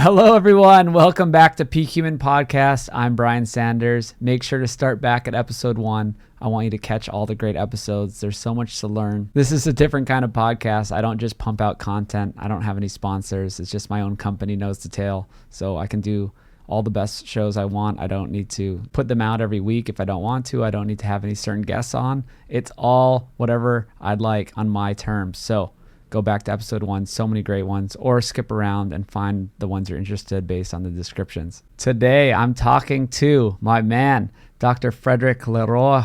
Hello, everyone. Welcome back to Peak Human Podcast. I'm Brian Sanders. Make sure to start back at episode 1. I want you to catch all the great episodes. There's so much to learn. This is a different kind of podcast. I don't just pump out content. I don't have any sponsors. It's just my own company, Nose to Tail. So I can do all the best shows I want. I don't need to put them out every week if I don't want to. I don't need to have any certain guests on. It's all whatever I'd like on my terms. So go back to episode 1, so many great ones, or skip around and find the ones you're interested based on the descriptions. Today, I'm talking to my man, Dr. Frederic Leroy.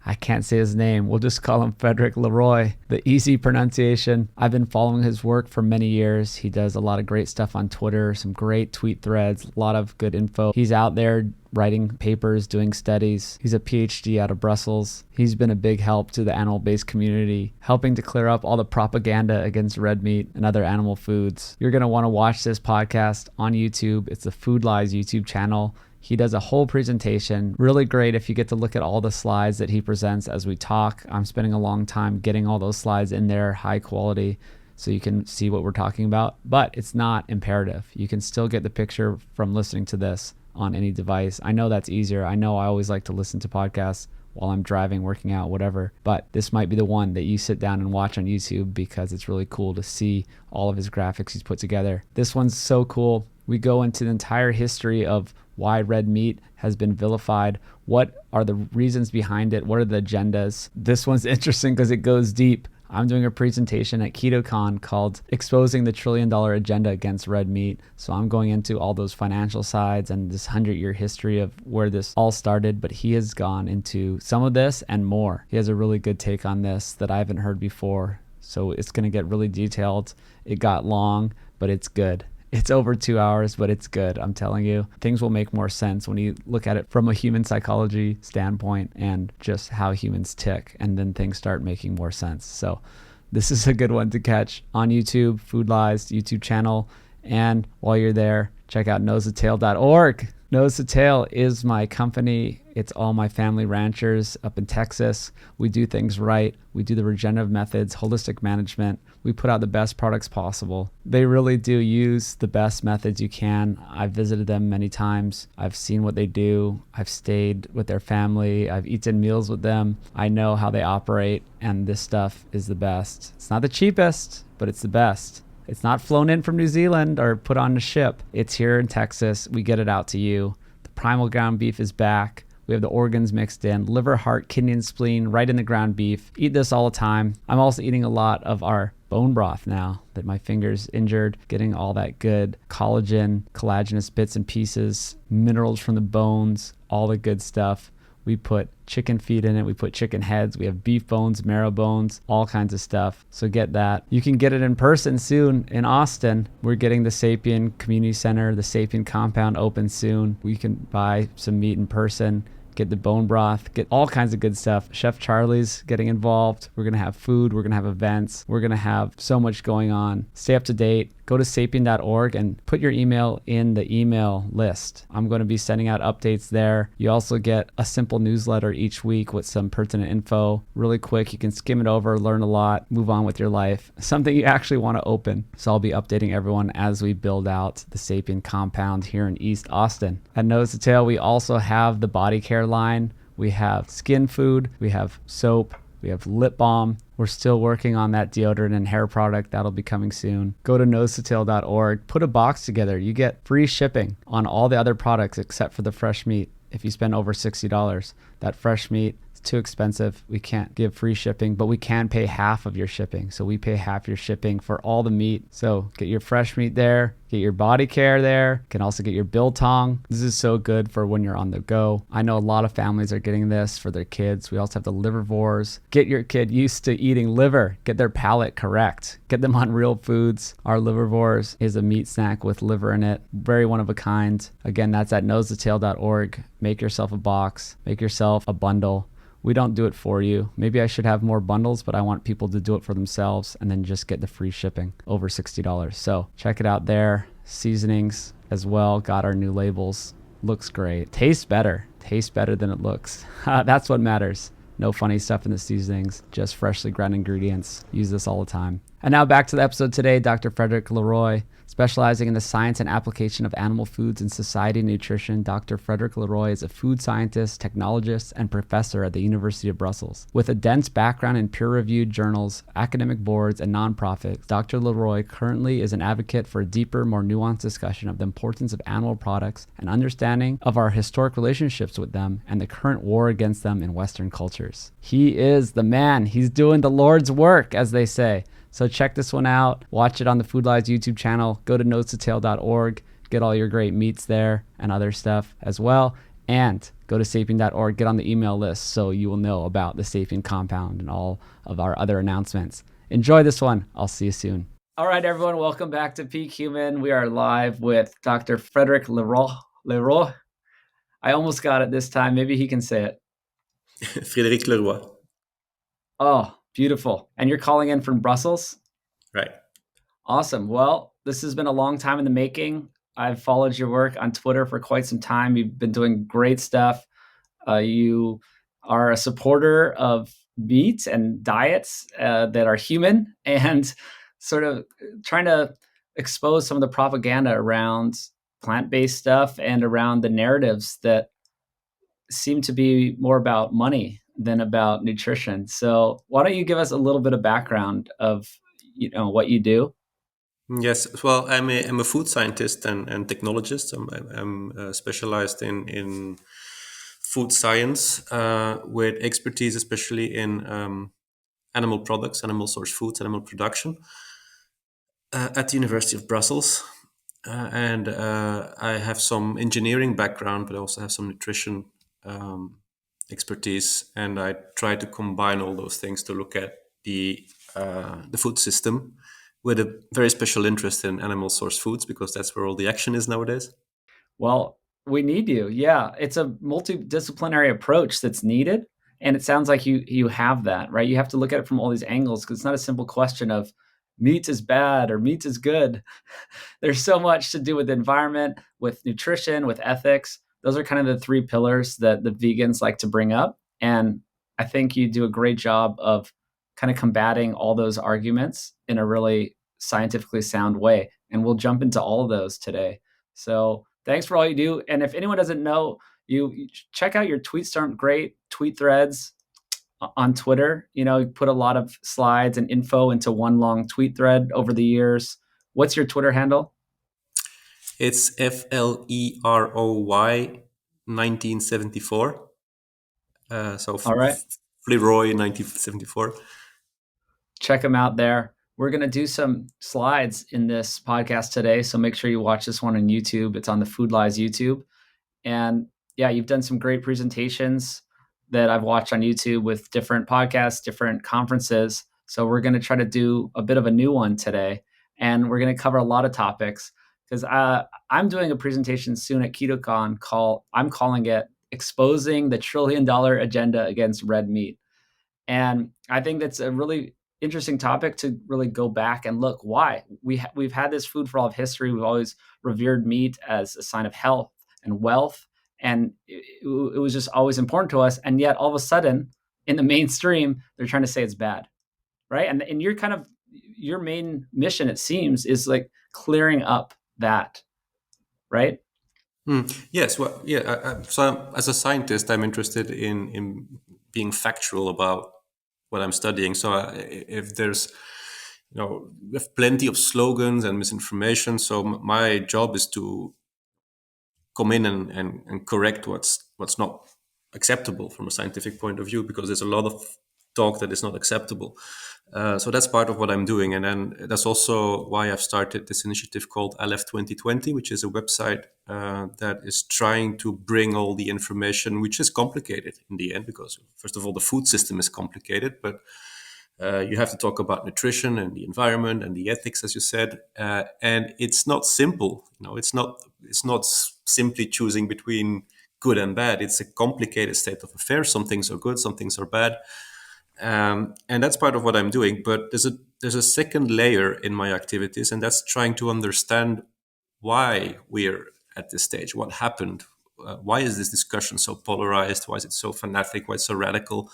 I can't say his name. We'll just call him Frederic Leroy, the easy pronunciation. I've been following his work for many years. He does a lot of great stuff on Twitter, some great tweet threads, a lot of good info. He's out there writing papers, doing studies. He's a PhD out of Brussels. He's been a big help to the animal-based community, helping to clear up all the propaganda against red meat and other animal foods. You're going to want to watch this podcast on YouTube. It's the Food Lies YouTube channel. He does a whole presentation, really great if you get to look at all the slides that he presents as we talk. I'm spending a long time getting all those slides in there, high quality, so you can see what we're talking about. But it's not imperative. You can still get the picture from listening to this on any device. I know that's easier. I know I always like to listen to podcasts while I'm driving, working out, whatever. But this might be the one that you sit down and watch on YouTube because it's really cool to see all of his graphics he's put together. This one's so cool. We go into the entire history of why red meat has been vilified. What are the reasons behind it? What are the agendas? This one's interesting because it goes deep. I'm doing a presentation at KetoCon called Exposing the $1 Trillion Agenda Against Red Meat. So I'm going into all those financial sides and this 100-year history of where this all started. But he has gone into some of this and more. He has a really good take on this that I haven't heard before. So it's going to get really detailed. It got long, but it's good. It's over 2 hours, but it's good. I'm telling you, things will make more sense when you look at it from a human psychology standpoint and just how humans tick, and then things start making more sense. So this is a good one to catch on YouTube, Food Lies YouTube channel. And while you're there, check out nosetotale.org. Nose to Tail is my company. It's all my family ranchers up in Texas. We do things right. We do the regenerative methods, holistic management. We put out the best products possible. They really do use the best methods you can. I've visited them many times. I've seen what they do. I've stayed with their family. I've eaten meals with them. I know how they operate, and this stuff is the best. It's not the cheapest, but it's the best. It's not flown in from New Zealand or put on a ship. It's here in Texas. We get it out to you. The primal ground beef is back. We have the organs mixed in, liver, heart, kidney, and spleen right in the ground beef. Eat this all the time. I'm also eating a lot of our bone broth now that my finger's injured, getting all that good collagen, collagenous bits and pieces, minerals from the bones, all the good stuff. We put chicken feet in it. We put chicken heads. We have beef bones, marrow bones, all kinds of stuff. So get that. You can get it in person soon in Austin. We're getting the Sapien Community Center, the Sapien compound open soon. We can buy some meat in person, get the bone broth, get all kinds of good stuff. Chef Charlie's getting involved. We're going to have food. We're going to have events. We're going to have so much going on. Stay up to date. Go to sapien.org and put your email in the email list. I'm going to be sending out updates there. You also get a simple newsletter each week with some pertinent info. Really quick, you can skim it over, learn a lot, move on with your life. Something you actually want to open. So I'll be updating everyone as we build out the Sapien compound here in East Austin. At Nose to Tail, we also have the body care line. We have skin food. We have soap. We have lip balm. We're still working on that deodorant and hair product. That'll be coming soon. Go to nosetotale.org. Put a box together. You get free shipping on all the other products except for the fresh meat if you spend over $60. That fresh meat is too expensive. We can't give free shipping, but we can pay half of your shipping. So we pay half your shipping for all the meat. So get your fresh meat there. Get your body care there. You can also get your biltong. This is so good for when you're on the go. I know a lot of families are getting this for their kids. We also have the liverivores. Get your kid used to eating liver. Get their palate correct. Get them on real foods. Our liverivores is a meat snack with liver in it. Very one of a kind. Again, that's at nosetotale.org. Make yourself a box. Make yourself a bundle. We don't do it for you. Maybe I should have more bundles, but I want people to do it for themselves and then just get the free shipping over $60. So check it out there. Seasonings as well. Got our new labels. Looks great. Tastes better. Tastes better than it looks. That's what matters. No funny stuff in the seasonings, just freshly ground ingredients. Use this all the time. And now back to the episode today. Dr. Frederic Leroy, Specializing in the science and application of animal foods in society and nutrition, Dr. Frederic Leroy is a food scientist, technologist, and professor at the University of Brussels. With a dense background in peer-reviewed journals, academic boards, and nonprofits, Dr. Leroy currently is an advocate for a deeper, more nuanced discussion of the importance of animal products and understanding of our historic relationships with them and the current war against them in Western cultures. He is the man. He's doing the Lord's work, as they say. So check this one out. Watch it on the Food Lies YouTube channel. Go to notestotale.org. Get all your great meats there and other stuff as well. And go to sapien.org. Get on the email list so you will know about the Sapien compound and all of our other announcements. Enjoy this one. I'll see you soon. All right, everyone. Welcome back to Peak Human. We are live with Dr. Frederic Leroy. I almost got it this time. Maybe he can say it. Frederic Leroy. Oh, beautiful. And you're calling in from Brussels? Right. Awesome. Well, this has been a long time in the making. I've followed your work on Twitter for quite some time. You've been doing great stuff. You are a supporter of meat and diets that are human and sort of trying to expose some of the propaganda around plant-based stuff and around the narratives that seem to be more about money than about nutrition. So why don't you give us a little bit of background of what you do? Yes. Well, I'm a food scientist and technologist. I'm specialized in food science with expertise, especially in animal products, animal source foods, animal production at the University of Brussels. And I have some engineering background, but I also have some nutrition expertise, and I try to combine all those things to look at the food system with a very special interest in animal source foods, because that's where all the action is nowadays. Well, we need you. Yeah, it's a multidisciplinary approach that's needed, and it sounds like you have that, right? You have to look at it from all these angles because it's not a simple question of meat is bad or meat is good. There's so much to do with the environment, with nutrition, with ethics. Those are kind of the three pillars that the vegans like to bring up, and I think you do a great job of kind of combating all those arguments in a really scientifically sound way. And we'll jump into all of those today. So thanks for all you do. And if anyone doesn't know, you check out your tweets aren't great tweet threads on Twitter. You put a lot of slides and info into one long tweet thread over the years. What's your Twitter handle? It's FLEROY 1974. All right. Leroy 1974. Check them out there. We're going to do some slides in this podcast today. So make sure you watch this one on YouTube. It's on the Food Lies YouTube. And yeah, you've done some great presentations that I've watched on YouTube with different podcasts, different conferences. So we're going to try to do a bit of a new one today. And we're going to cover a lot of topics because I'm doing a presentation soon at KetoCon I'm calling it Exposing the $1 Trillion Agenda Against Red Meat. And I think that's a really interesting topic to really go back and look why. We've had this food for all of history. We've always revered meat as a sign of health and wealth. And it was just always important to us. And yet all of a sudden in the mainstream, they're trying to say it's bad. Right. And you're kind of, your main mission, it seems, is like clearing up that. Right. Yes. Well, yeah. As a scientist, I'm interested in being factual about what I'm studying. So if there's, we have plenty of slogans and misinformation. So my job is to come in and correct what's not acceptable from a scientific point of view, because there's a lot of talk that is not acceptable. So that's part of what I'm doing. And then that's also why I've started this initiative called Aleph 2020, which is a website that is trying to bring all the information, which is complicated in the end, because first of all, the food system is complicated, but you have to talk about nutrition and the environment and the ethics, as you said, and it's not simple. It's not simply choosing between good and bad. It's a complicated state of affairs. Some things are good, some things are bad, and that's part of what I'm doing. But there's a second layer in my activities, and that's trying to understand why we're at this stage. What happened? Why is this discussion so polarized? Why is it so fanatic? Why it's so radical?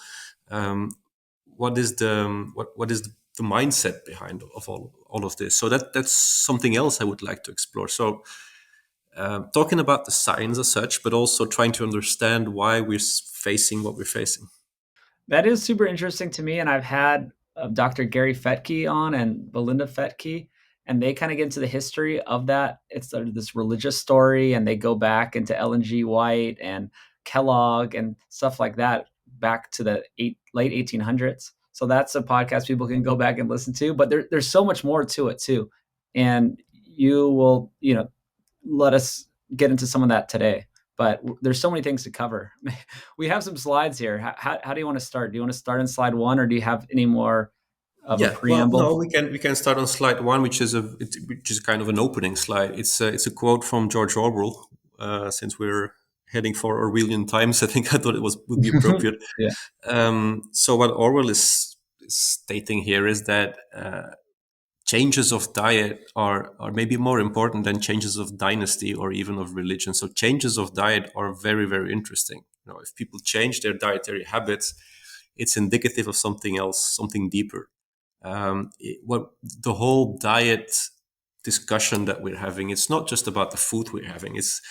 What is the the mindset behind of all of this. So that's something else I would like to explore. So talking about the science as such, but also trying to understand why we're facing what we're facing. That is super interesting to me. And I've had Dr. Gary Fettke on and Belinda Fettke, and they kind of get into the history of that. It's sort of this religious story, and they go back into Ellen G. White and Kellogg and stuff like that back to the late 1800s. So that's a podcast people can go back and listen to. But there's so much more to it too, and you will, let us get into some of that today. But there's so many things to cover. We have some slides here. How do you want to start? Do you want to start in slide one, or do you have any more of a Yeah, well, preamble? no, we can start on slide one, which is kind of an opening slide. It's a quote from George Orwell. Since we're heading for Orwellian times, I think I thought it would be appropriate. Yeah. So what Orwell is stating here is that changes of diet are maybe more important than changes of dynasty or even of religion. So changes of diet are very, very interesting. If people change their dietary habits, it's indicative of something else, something deeper. What the whole diet discussion that we're having, it's not just about the food we're having. It's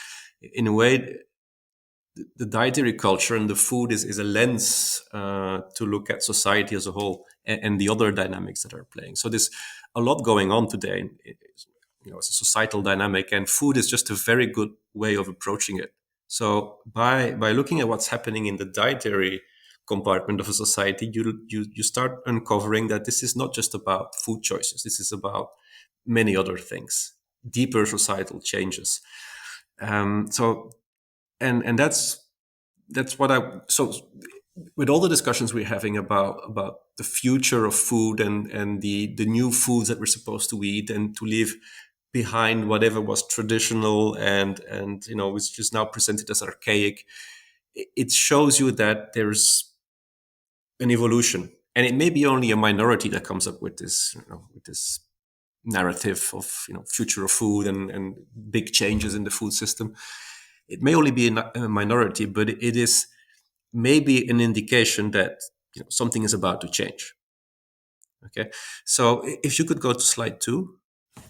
in a way the dietary culture and the food is a lens to look at society as a whole and the other dynamics that are playing. So there's a lot going on today. It's a societal dynamic, and food is just a very good way of approaching it. So by looking at what's happening in the dietary compartment of a society, you start uncovering that this is not just about food choices. This is about many other things, deeper societal changes. So and that's what I so with all the discussions we're having about the future of food and the new foods that we're supposed to eat and to leave behind whatever was traditional and which is now presented as archaic, it shows you that there's an evolution, and it may be only a minority that comes up with this narrative of future of food and big changes in the food system. It may only be a minority, but it is maybe an indication that something is about to change. Okay, so if you could go to slide two,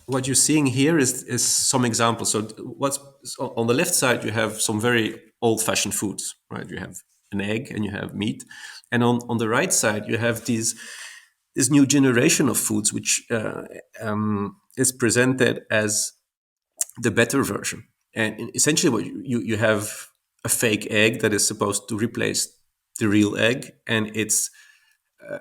what you're seeing here is some examples. So what's on the left side, you have some very old-fashioned foods, right? You have an egg and you have meat, and on the right side, you have this new generation of foods, which is presented as the better version. And essentially, what you have a fake egg that is supposed to replace the real egg, and it's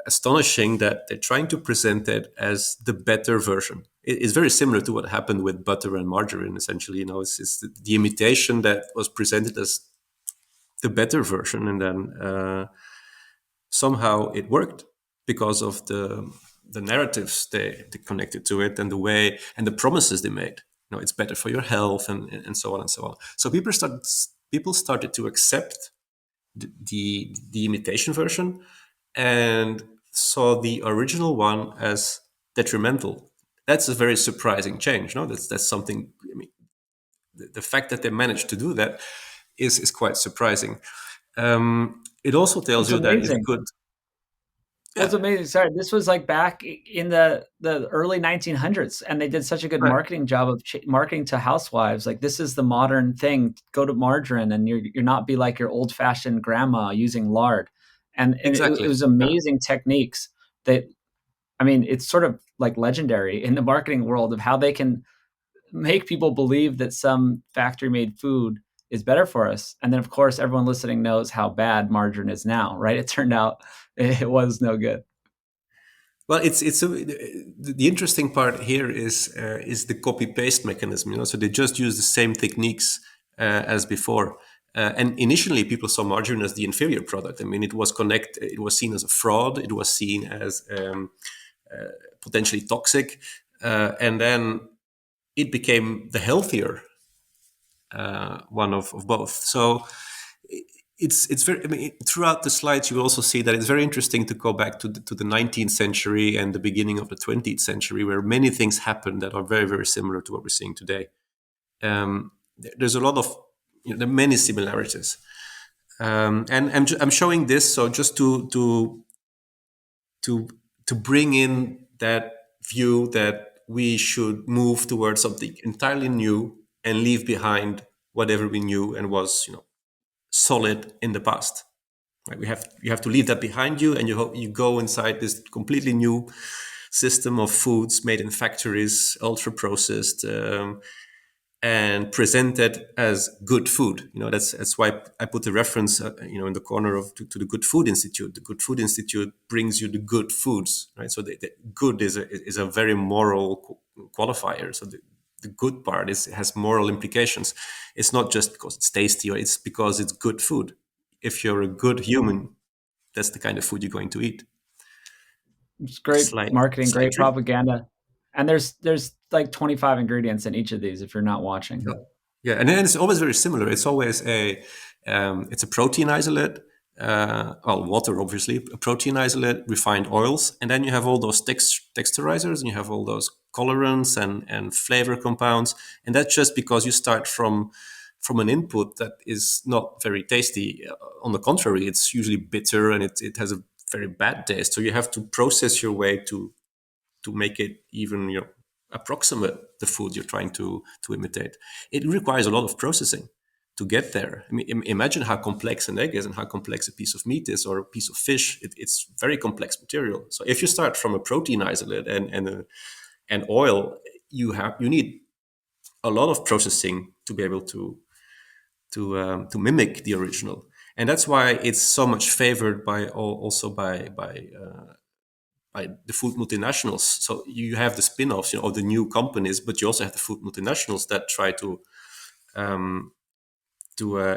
astonishing that they're trying to present it as the better version. It's very similar to what happened with butter and margarine. Essentially, it's the imitation that was presented as the better version, and then somehow it worked because of the narratives they connected to it and the way and the promises they made. It's better for your health and so on and so on. So people started to accept the imitation version and saw the original one as detrimental. That's a very surprising change. No, that's something. I mean, the fact that they managed to do that is quite surprising. It also tells It's you that if you amazing. could, Well, it's yeah, amazing. Sorry, this was like back in the early 1900s, and they did such a good right, marketing job of marketing to housewives. Like, this is the modern thing. Go to margarine, and you're not be like your old fashioned grandma using lard. And it exactly. was Yeah. amazing techniques that, I mean, it's sort of like legendary in the marketing world of how they can make people believe that some factory made food is better for us. And then, of course, everyone listening knows how bad margarine is now, right? It turned out it was no good. Well, the interesting part here is the copy paste mechanism. So they just use the same techniques as before. And initially, people saw margarine as the inferior product. I mean, it was seen as a fraud. It was seen as potentially toxic, and then it became the healthier one of both. So it's very. I mean, throughout the slides, you will also see that it's very interesting to go back to the 19th century and the beginning of the 20th century, where many things happened that are very, very similar to what we're seeing today. There's a lot of there are many similarities, and I'm showing this so just to to bring in that view that we should move towards something entirely new and leave behind whatever we knew and was, solid in the past. Right? You have to leave that behind you, and you go inside this completely new system of foods made in factories, ultra processed, and presented as good food. That's why I put the reference, in the corner to the Good Food Institute. The Good Food Institute brings you the good foods, right? So the good is a very moral qualifier. So the good part has moral implications. It's not just because it's tasty, or it's because it's good food. If you're a good human, that's the kind of food you're going to eat. It's great Slide marketing, slide great three. propaganda. And there's like 25 ingredients in each of these if you're not watching. Yeah, yeah, and then it's always very similar. It's always it's a protein isolate, well, water obviously, a protein isolate, refined oils, and then you have all those texturizers, and you have all those colorants and flavor compounds, and that's just because you start from an input that is not very tasty. On the contrary, it's usually bitter and it has a very bad taste. So you have to process your way to make it even approximate the food you're trying to imitate. It requires a lot of processing to get there. I mean, imagine how complex an egg is and how complex a piece of meat is, or a piece of fish. It's very complex material. So if you start from a protein isolate and oil, you need a lot of processing to be able to mimic the original. And that's why it's so much favored also by the food multinationals. So you have the spin-offs, of the new companies, but you also have the food multinationals that try to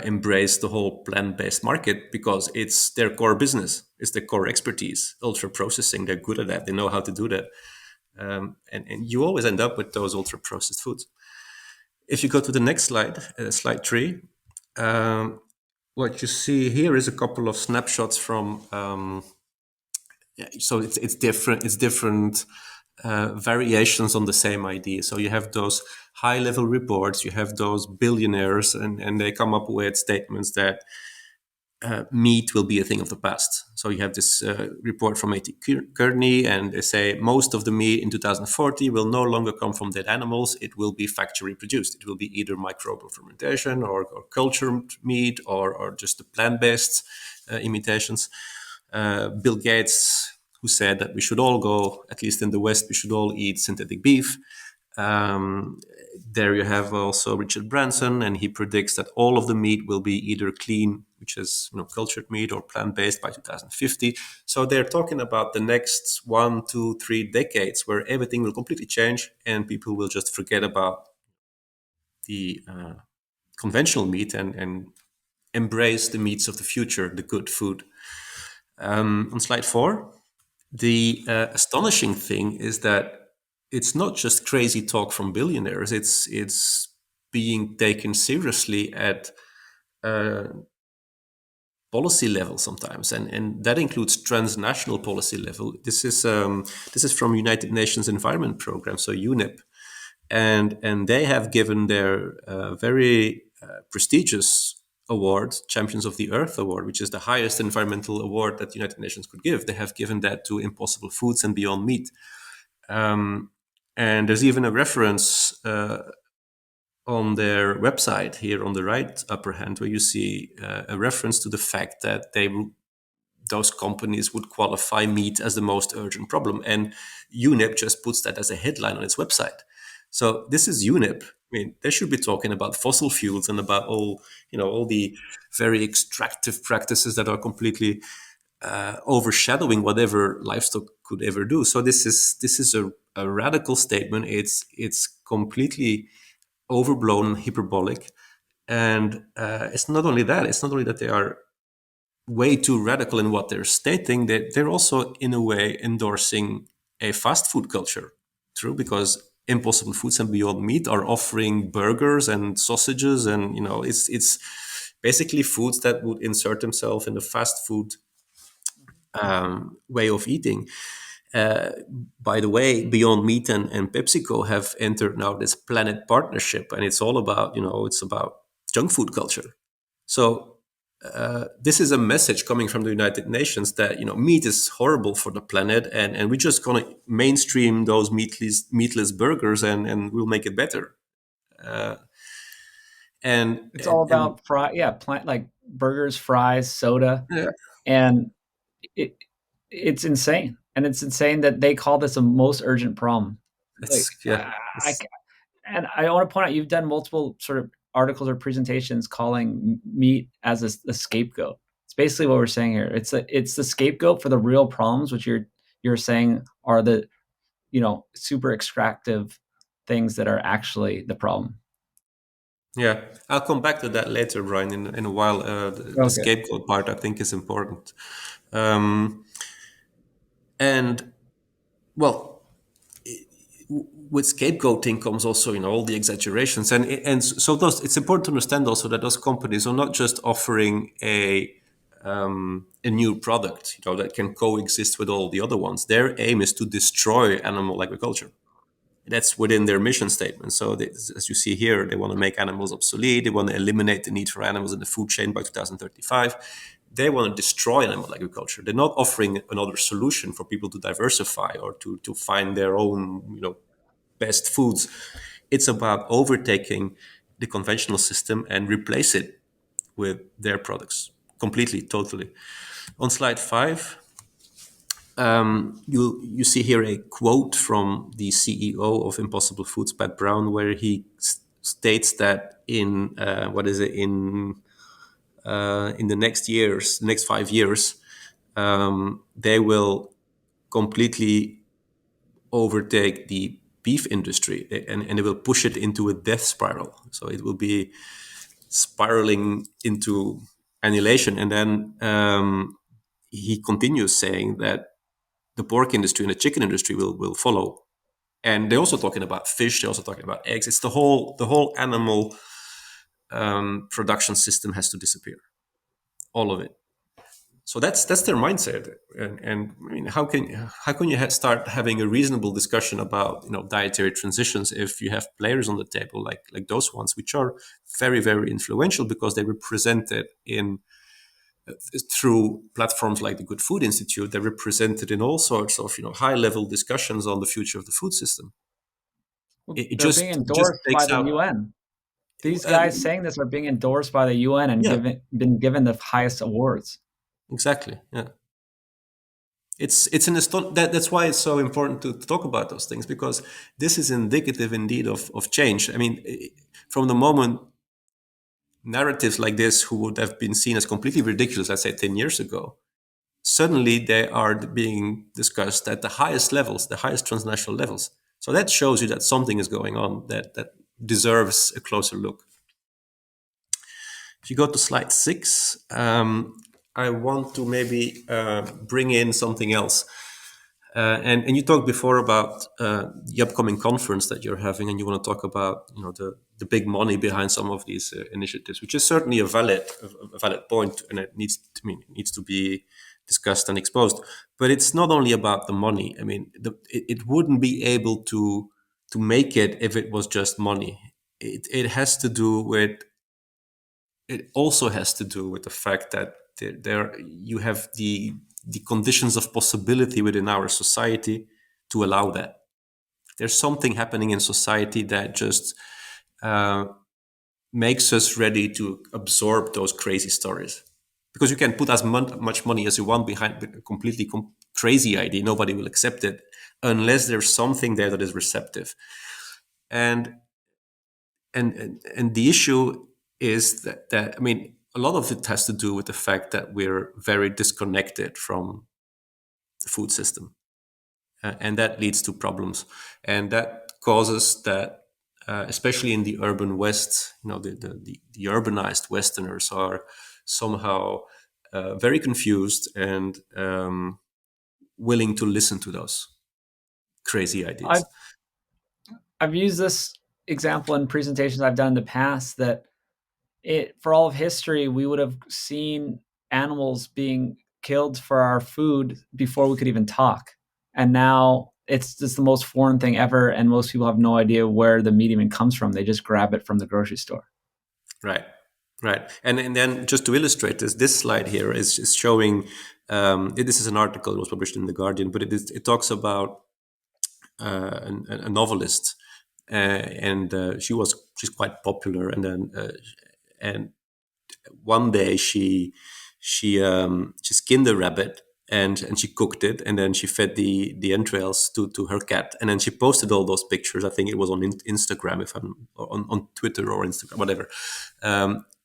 embrace the whole plant-based market because it's their core business, it's their core expertise. Ultra processing, they're good at that. They know how to do that, and you always end up with those ultra processed foods. If you go to the next slide, slide 3, what you see here is a couple of snapshots from. Yeah, so it's different. It's different variations on the same idea. So you have those high level reports. You have those billionaires, and they come up with statements that meat will be a thing of the past. So you have this report from A.T. Kearney, and they say most of the meat in 2040 will no longer come from dead animals. It will be factory produced. It will be either microbial fermentation or cultured meat or just the plant-based imitations. Bill Gates, who said that we should all go, at least in the West, we should all eat synthetic beef. There you have also Richard Branson, and he predicts that all of the meat will be either clean, which is cultured meat, or plant-based by 2050. So they're talking about the next 1, 2, 3 decades where everything will completely change, and people will just forget about the conventional meat and embrace the meats of the future, the good food. On slide 4, the astonishing thing is that it's not just crazy talk from billionaires. It's being taken seriously at policy level sometimes, and that includes transnational policy level. This is from United Nations Environment Program, so UNEP, and they have given their very prestigious award, Champions of the Earth Award, which is the highest environmental award that the United Nations could give. They have given that to Impossible Foods and Beyond Meat. And there's even a reference on their website here on the right upper hand, where you see a reference to the fact that those companies would qualify meat as the most urgent problem. And UNEP just puts that as a headline on its website. So this is UNEP. I mean, they should be talking about fossil fuels and about all the very extractive practices that are completely overshadowing whatever livestock could ever do. So this is a radical statement. It's completely overblown and hyperbolic, and it's not only that. It's not only that they are way too radical in what they're stating, that they're also in a way endorsing a fast food culture. True, because Impossible Foods and Beyond Meat are offering burgers and sausages, and it's basically foods that would insert themselves in the fast food way of eating. By the way, Beyond Meat and PepsiCo have entered now this Planet Partnership, and it's all about it's about junk food culture. So this is a message coming from the United Nations that meat is horrible for the planet, and we're just gonna mainstream those meatless burgers, and we'll make it better. Uh, and It's all and about plant like burgers, fries, soda, yeah, and it it's insane. And it's insane that they call this a most urgent problem. Like it's yeah, I it's, and I want to point out you've done multiple sort of articles or presentations calling meat as a scapegoat. It's basically what we're saying here. It's the scapegoat for the real problems, which you're saying are the super extractive things that are actually the problem. yeah. I'll come back to that later, Brian, in a while. The Okay. scapegoat part I think is important. Um, and well, with scapegoating comes also all the exaggerations, and so those it's important to understand also that those companies are not just offering a new product that can coexist with all the other ones. Their aim is to destroy animal agriculture. That's within their mission statement. So they, as you see here, they want to make animals obsolete. They want to eliminate the need for animals in the food chain by 2035. They want to destroy animal agriculture. They're not offering another solution for people to diversify or to find their own best foods. It's about overtaking the conventional system and replace it with their products completely, totally. On slide 5, you see here a quote from the CEO of Impossible Foods, Pat Brown, where he states that in what is it in the next 5 years, they will completely overtake the beef industry, and it will push it into a death spiral. So it will be spiraling into annihilation. And then he continues saying that the pork industry and the chicken industry will follow. And they're also talking about fish. They're also talking about eggs. It's the whole animal production system has to disappear, all of it. So that's their mindset. And I mean, how can you start having a reasonable discussion about dietary transitions if you have players on the table like those ones, which are very, very influential because they represent it in through platforms like the Good Food Institute. They're represented in all sorts of high level discussions on the future of the food system. It They're being just endorsed by takes the out. UN. These uh, guys saying this are being endorsed by the UN and yeah, been given the highest awards. exactly. Yeah, it's that's why it's so important to talk about those things, because this is indicative indeed of change. I mean, from the moment narratives like this, who would have been seen as completely ridiculous, let's say 10 years ago, suddenly they are being discussed at the highest levels, the highest transnational levels. So that shows you that something is going on that deserves a closer look. If you go to slide 6, I want to maybe bring in something else. And you talked before about the upcoming conference that you're having, and you want to talk about the big money behind some of these initiatives, which is certainly a valid point, and it needs to be discussed and exposed. But it's not only about the money. I mean, it wouldn't be able to make it if it was just money. It has to do with. It also has to do with the fact that there you have the conditions of possibility within our society to allow that. There's something happening in society that just uh, makes us ready to absorb those crazy stories. Because you can put as much money as you want behind a completely crazy idea, nobody will accept it unless there's something there that is receptive. And and the issue is that I mean, a lot of it has to do with the fact that we're very disconnected from the food system, and that leads to problems, and that causes that, especially in the urban West, the urbanized Westerners are somehow very confused and willing to listen to those crazy I've ideas. I've used this example in presentations I've done in the past that for all of history we would have seen animals being killed for our food before we could even talk, and now it's just the most foreign thing ever, and most people have no idea where the meat even comes from. They just grab it from the grocery store. Right. Right. And then just to illustrate this slide here is showing. This is an article that was published in the Guardian, but it talks about a novelist, and she's quite popular, and one day she skinned a rabbit and she cooked it, and then she fed the entrails to her cat, and then she posted all those pictures. I think it was on Instagram, if I'm on Twitter or Instagram, whatever.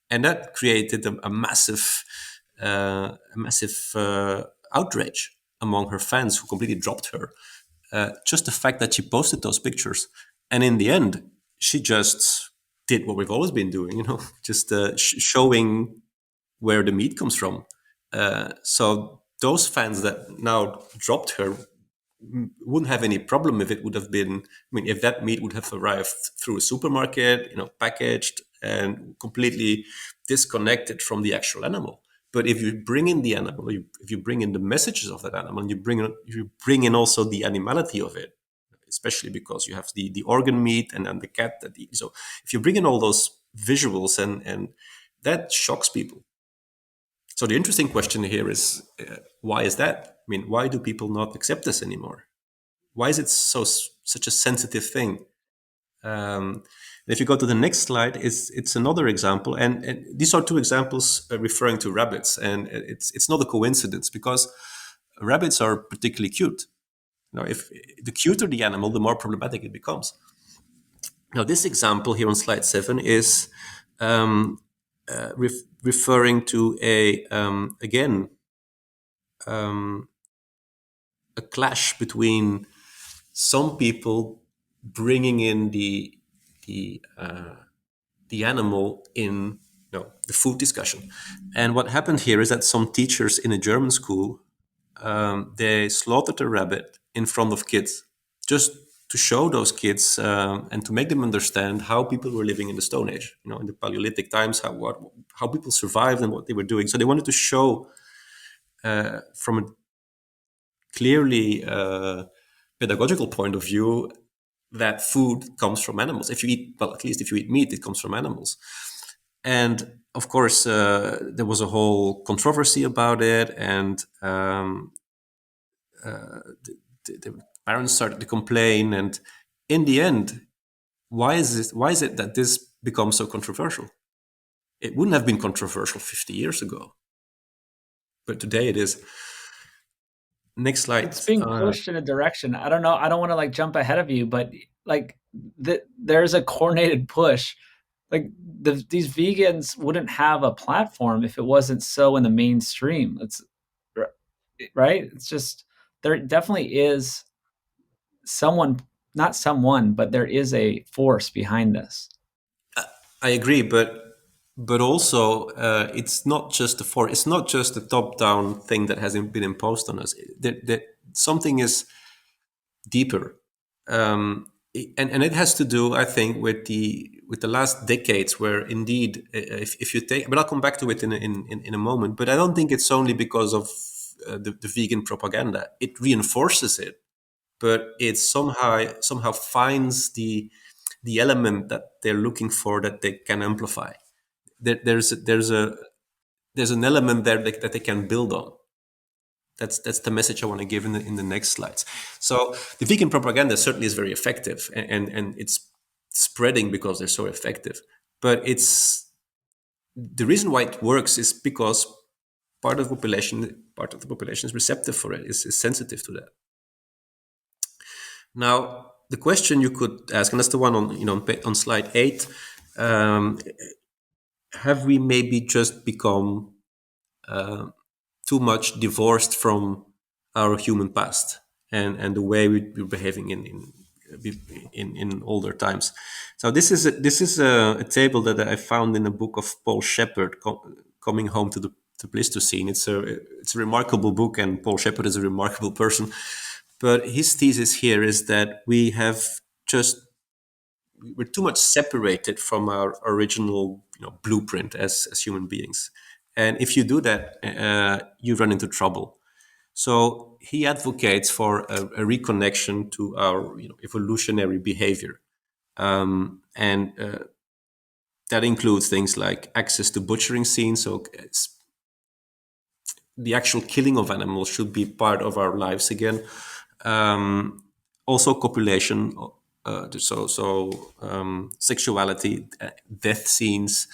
And that created a massive outrage among her fans, who completely dropped her. Just the fact that she posted those pictures, and in the end, she just did what we've always been doing, just showing where the meat comes from. So those fans that now dropped her wouldn't have any problem if it would have been. I mean, if that meat would have arrived through a supermarket, packaged and completely disconnected from the actual animal. But if you bring in the animal, if you bring in the messages of that animal, and you bring in also the animality of it, especially because you have the organ meat and then the cat that eats. So if you bring in all those visuals, and that shocks people. So the interesting question here is, why is that? I mean, why do people not accept this anymore? Why is it such a sensitive thing? If you go to the next slide, it's another example, and these are two examples referring to rabbits, and it's not a coincidence, because rabbits are particularly cute. If the cuter the animal, the more problematic it becomes. Now, this example here on slide 7 is um, referring to a clash between some people bringing in the animal in the food discussion. And what happened here is that some teachers in a German school, they slaughtered a rabbit in front of kids, just to show those kids, and to make them understand how people were living in the Stone Age, in the Paleolithic times, how people survived and what they were doing. So they wanted to show, from a clearly pedagogical point of view, that food comes from animals. If you eat, well, at least if you eat meat, it comes from animals. And of course, there was a whole controversy about it, and the parents started to complain. And in the end, why is it that this becomes so controversial? It wouldn't have been controversial 50 years ago, but today it is. Next slide. It's being pushed in a direction. I don't know. I don't want to like jump ahead of you, but like there's a coordinated push. Like these vegans wouldn't have a platform if it wasn't so in the mainstream. It's right. It's just, there definitely is someone, not someone, but there is a force behind this. I agree, but also, it's not just it's not just a top-down thing that has been imposed on us. Something is deeper, and it has to do, I think, with the last decades, where indeed, if you take, but I'll come back to it in a moment. But I don't think it's only because of the vegan propaganda. It reinforces it, but it somehow finds the element that they're looking for, that they can amplify. There's an element there that they can build on. That's the message I want to give in the next slides. So the vegan propaganda certainly is very effective, and it's spreading because they're so effective. But it's the reason why it works is because part of the population is receptive for it, is sensitive to that. Now, the question you could ask, and that's the one on slide 8, have we maybe just become too much divorced from our human past, and the way we're behaving in older times? So this is a table that I found in a book of Paul Shepard, Coming Home to the Pleistocene. It's a remarkable book, and Paul Shepard is a remarkable person. But his thesis here is that we're too much separated from our original blueprint as human beings. And if you do that, you run into trouble. So he advocates for a reconnection to our evolutionary behavior. And that includes things like access to butchering scenes. So the actual killing of animals should be part of our lives again. Also, copulation, sexuality, death scenes,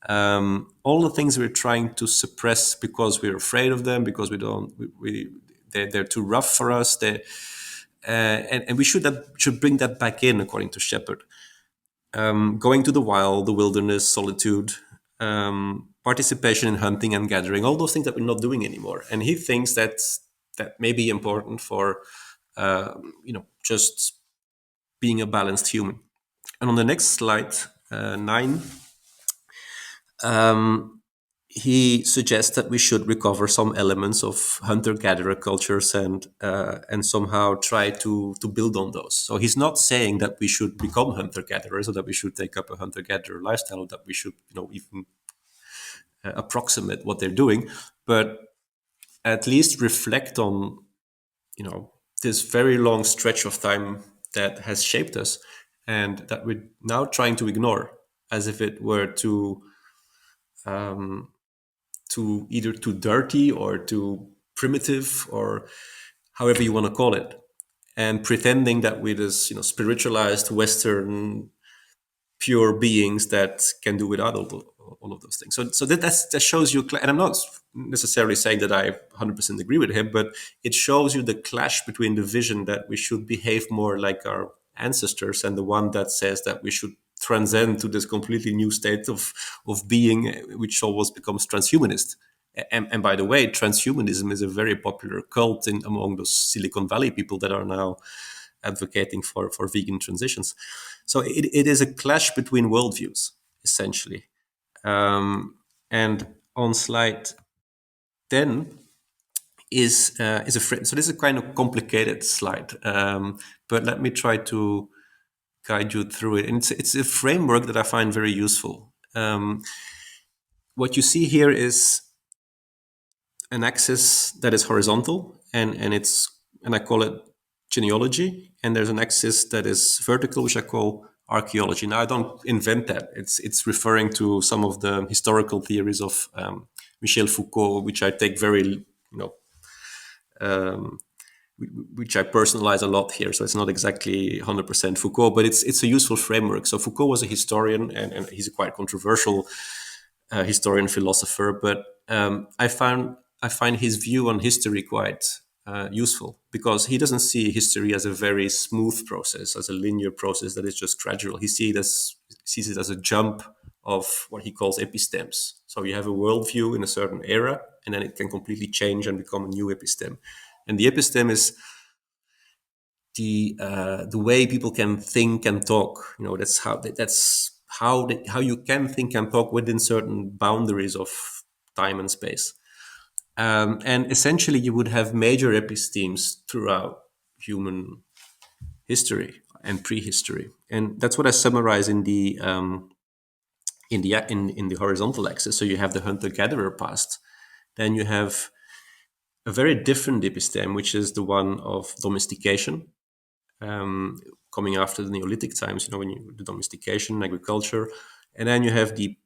all the things we're trying to suppress because we're afraid of them, because we don't, they're too rough for us. And we should bring that back in, according to Shepard. Going to the wild, the wilderness, solitude, participation in hunting and gathering, all those things that we're not doing anymore. And he thinks that may be important for, just being a balanced human. And on the next slide, 9, he suggests that we should recover some elements of hunter-gatherer cultures and somehow try to build on those. So he's not saying that we should become hunter-gatherers or that we should take up a hunter-gatherer lifestyle, or that we should even approximate what they're doing, but at least reflect on this very long stretch of time that has shaped us and that we're now trying to ignore, as if it were too either too dirty or too primitive, or however you want to call it, and pretending that we're this spiritualized Western pure beings that can do without all of those things. So that shows you, and I'm not necessarily saying that I 100% agree with him, but it shows you the clash between the vision that we should behave more like our ancestors and the one that says that we should transcend to this completely new state of being, which always becomes transhumanist. And by the way, transhumanism is a very popular cult among those Silicon Valley people that are now advocating for vegan transitions. So it is a clash between worldviews, essentially. And on slide 10 is a so this is a kind of complicated slide, but let me try to guide you through it. And it's a framework that I find very useful. What you see here is an axis that is horizontal, and I call it genealogy, and there's an axis that is vertical, which I call archaeology. Now, I don't invent that. It's referring to some of the historical theories of Michel Foucault, which I take very, which I personalize a lot here. So it's not exactly 100% Foucault, but it's a useful framework. So Foucault was a historian, and he's a quite controversial historian philosopher, but I find his view on history quite useful, because he doesn't see history as a very smooth process, as a linear process that is just gradual. He sees it as a jump of what he calls epistemes. So you have a worldview in a certain era, and then it can completely change and become a new episteme. And the episteme is the way people can think and talk. That's how you can think and talk within certain boundaries of time and space. And essentially, you would have major epistemes throughout human history and prehistory, and that's what I summarize in the horizontal axis. So you have the hunter-gatherer past, then you have a very different episteme, which is the one of domestication, coming after the Neolithic times. The domestication, agriculture, and then you have the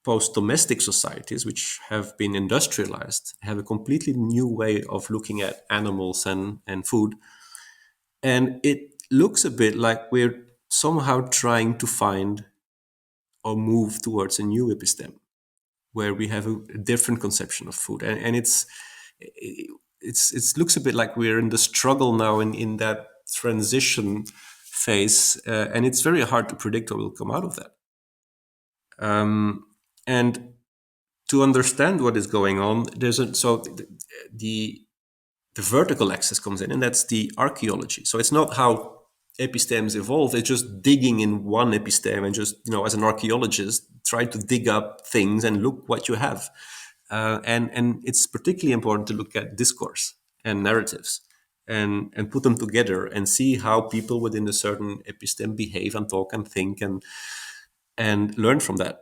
post-domestic societies, which have been industrialized, have a completely new way of looking at animals and food. And it looks a bit like we're somehow trying to find or move towards a new episteme, where we have a different conception of food. And it looks a bit like we're in the struggle now in that transition phase, and it's very hard to predict what will come out of that. And to understand what is going on, the vertical axis comes in, and that's the archaeology. So it's not how epistemes evolve; it's just digging in one episteme and just as an archaeologist, try to dig up things and look what you have. And it's particularly important to look at discourse and narratives and put them together and see how people within a certain episteme behave and talk and think and learn from that.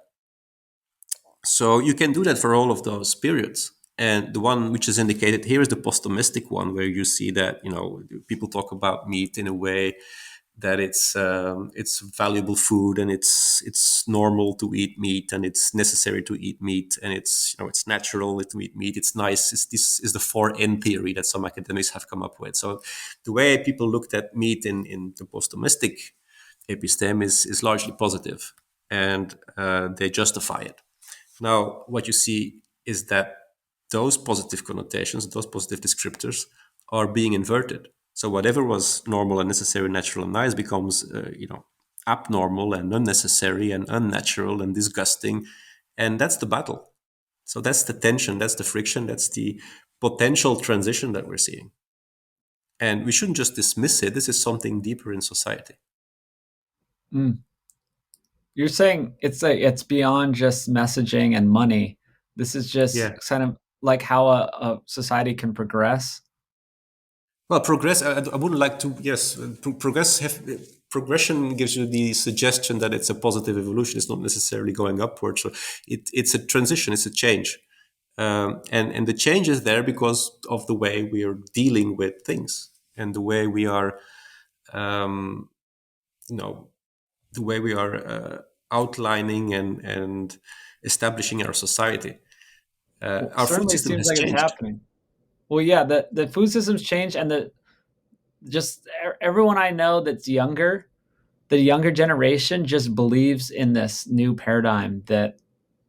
So you can do that for all of those periods. And the one which is indicated here is the post-domestic one, where you see that people talk about meat in a way that it's valuable food, and it's normal to eat meat, and it's necessary to eat meat, and it's natural to eat meat. It's nice. This is the 4N theory that some academics have come up with. So the way people looked at meat in the post-domestic episteme is largely positive, and they justify it. Now, what you see is that those positive connotations, those positive descriptors, are being inverted. So whatever was normal and necessary, natural and nice becomes, abnormal and unnecessary and unnatural and disgusting, and that's the battle. So that's the tension, that's the friction, that's the potential transition that we're seeing. And we shouldn't just dismiss it. This is something deeper in society. Mm. You're saying it's beyond just messaging and money. This is just Yeah. kind of like how a society can progress. Well, progress. I wouldn't like to. Yes, progression gives you the suggestion that it's a positive evolution. It's not necessarily going upwards. So it's a transition. It's a change, and the change is there because of the way we are dealing with things and the way we are, um, you know, the way we are outlining and establishing our society. Well, Our food certainly system seems has like it's changed. happening. Well, yeah, the food systems change, and everyone I know that's younger, the younger generation just believes in this new paradigm that,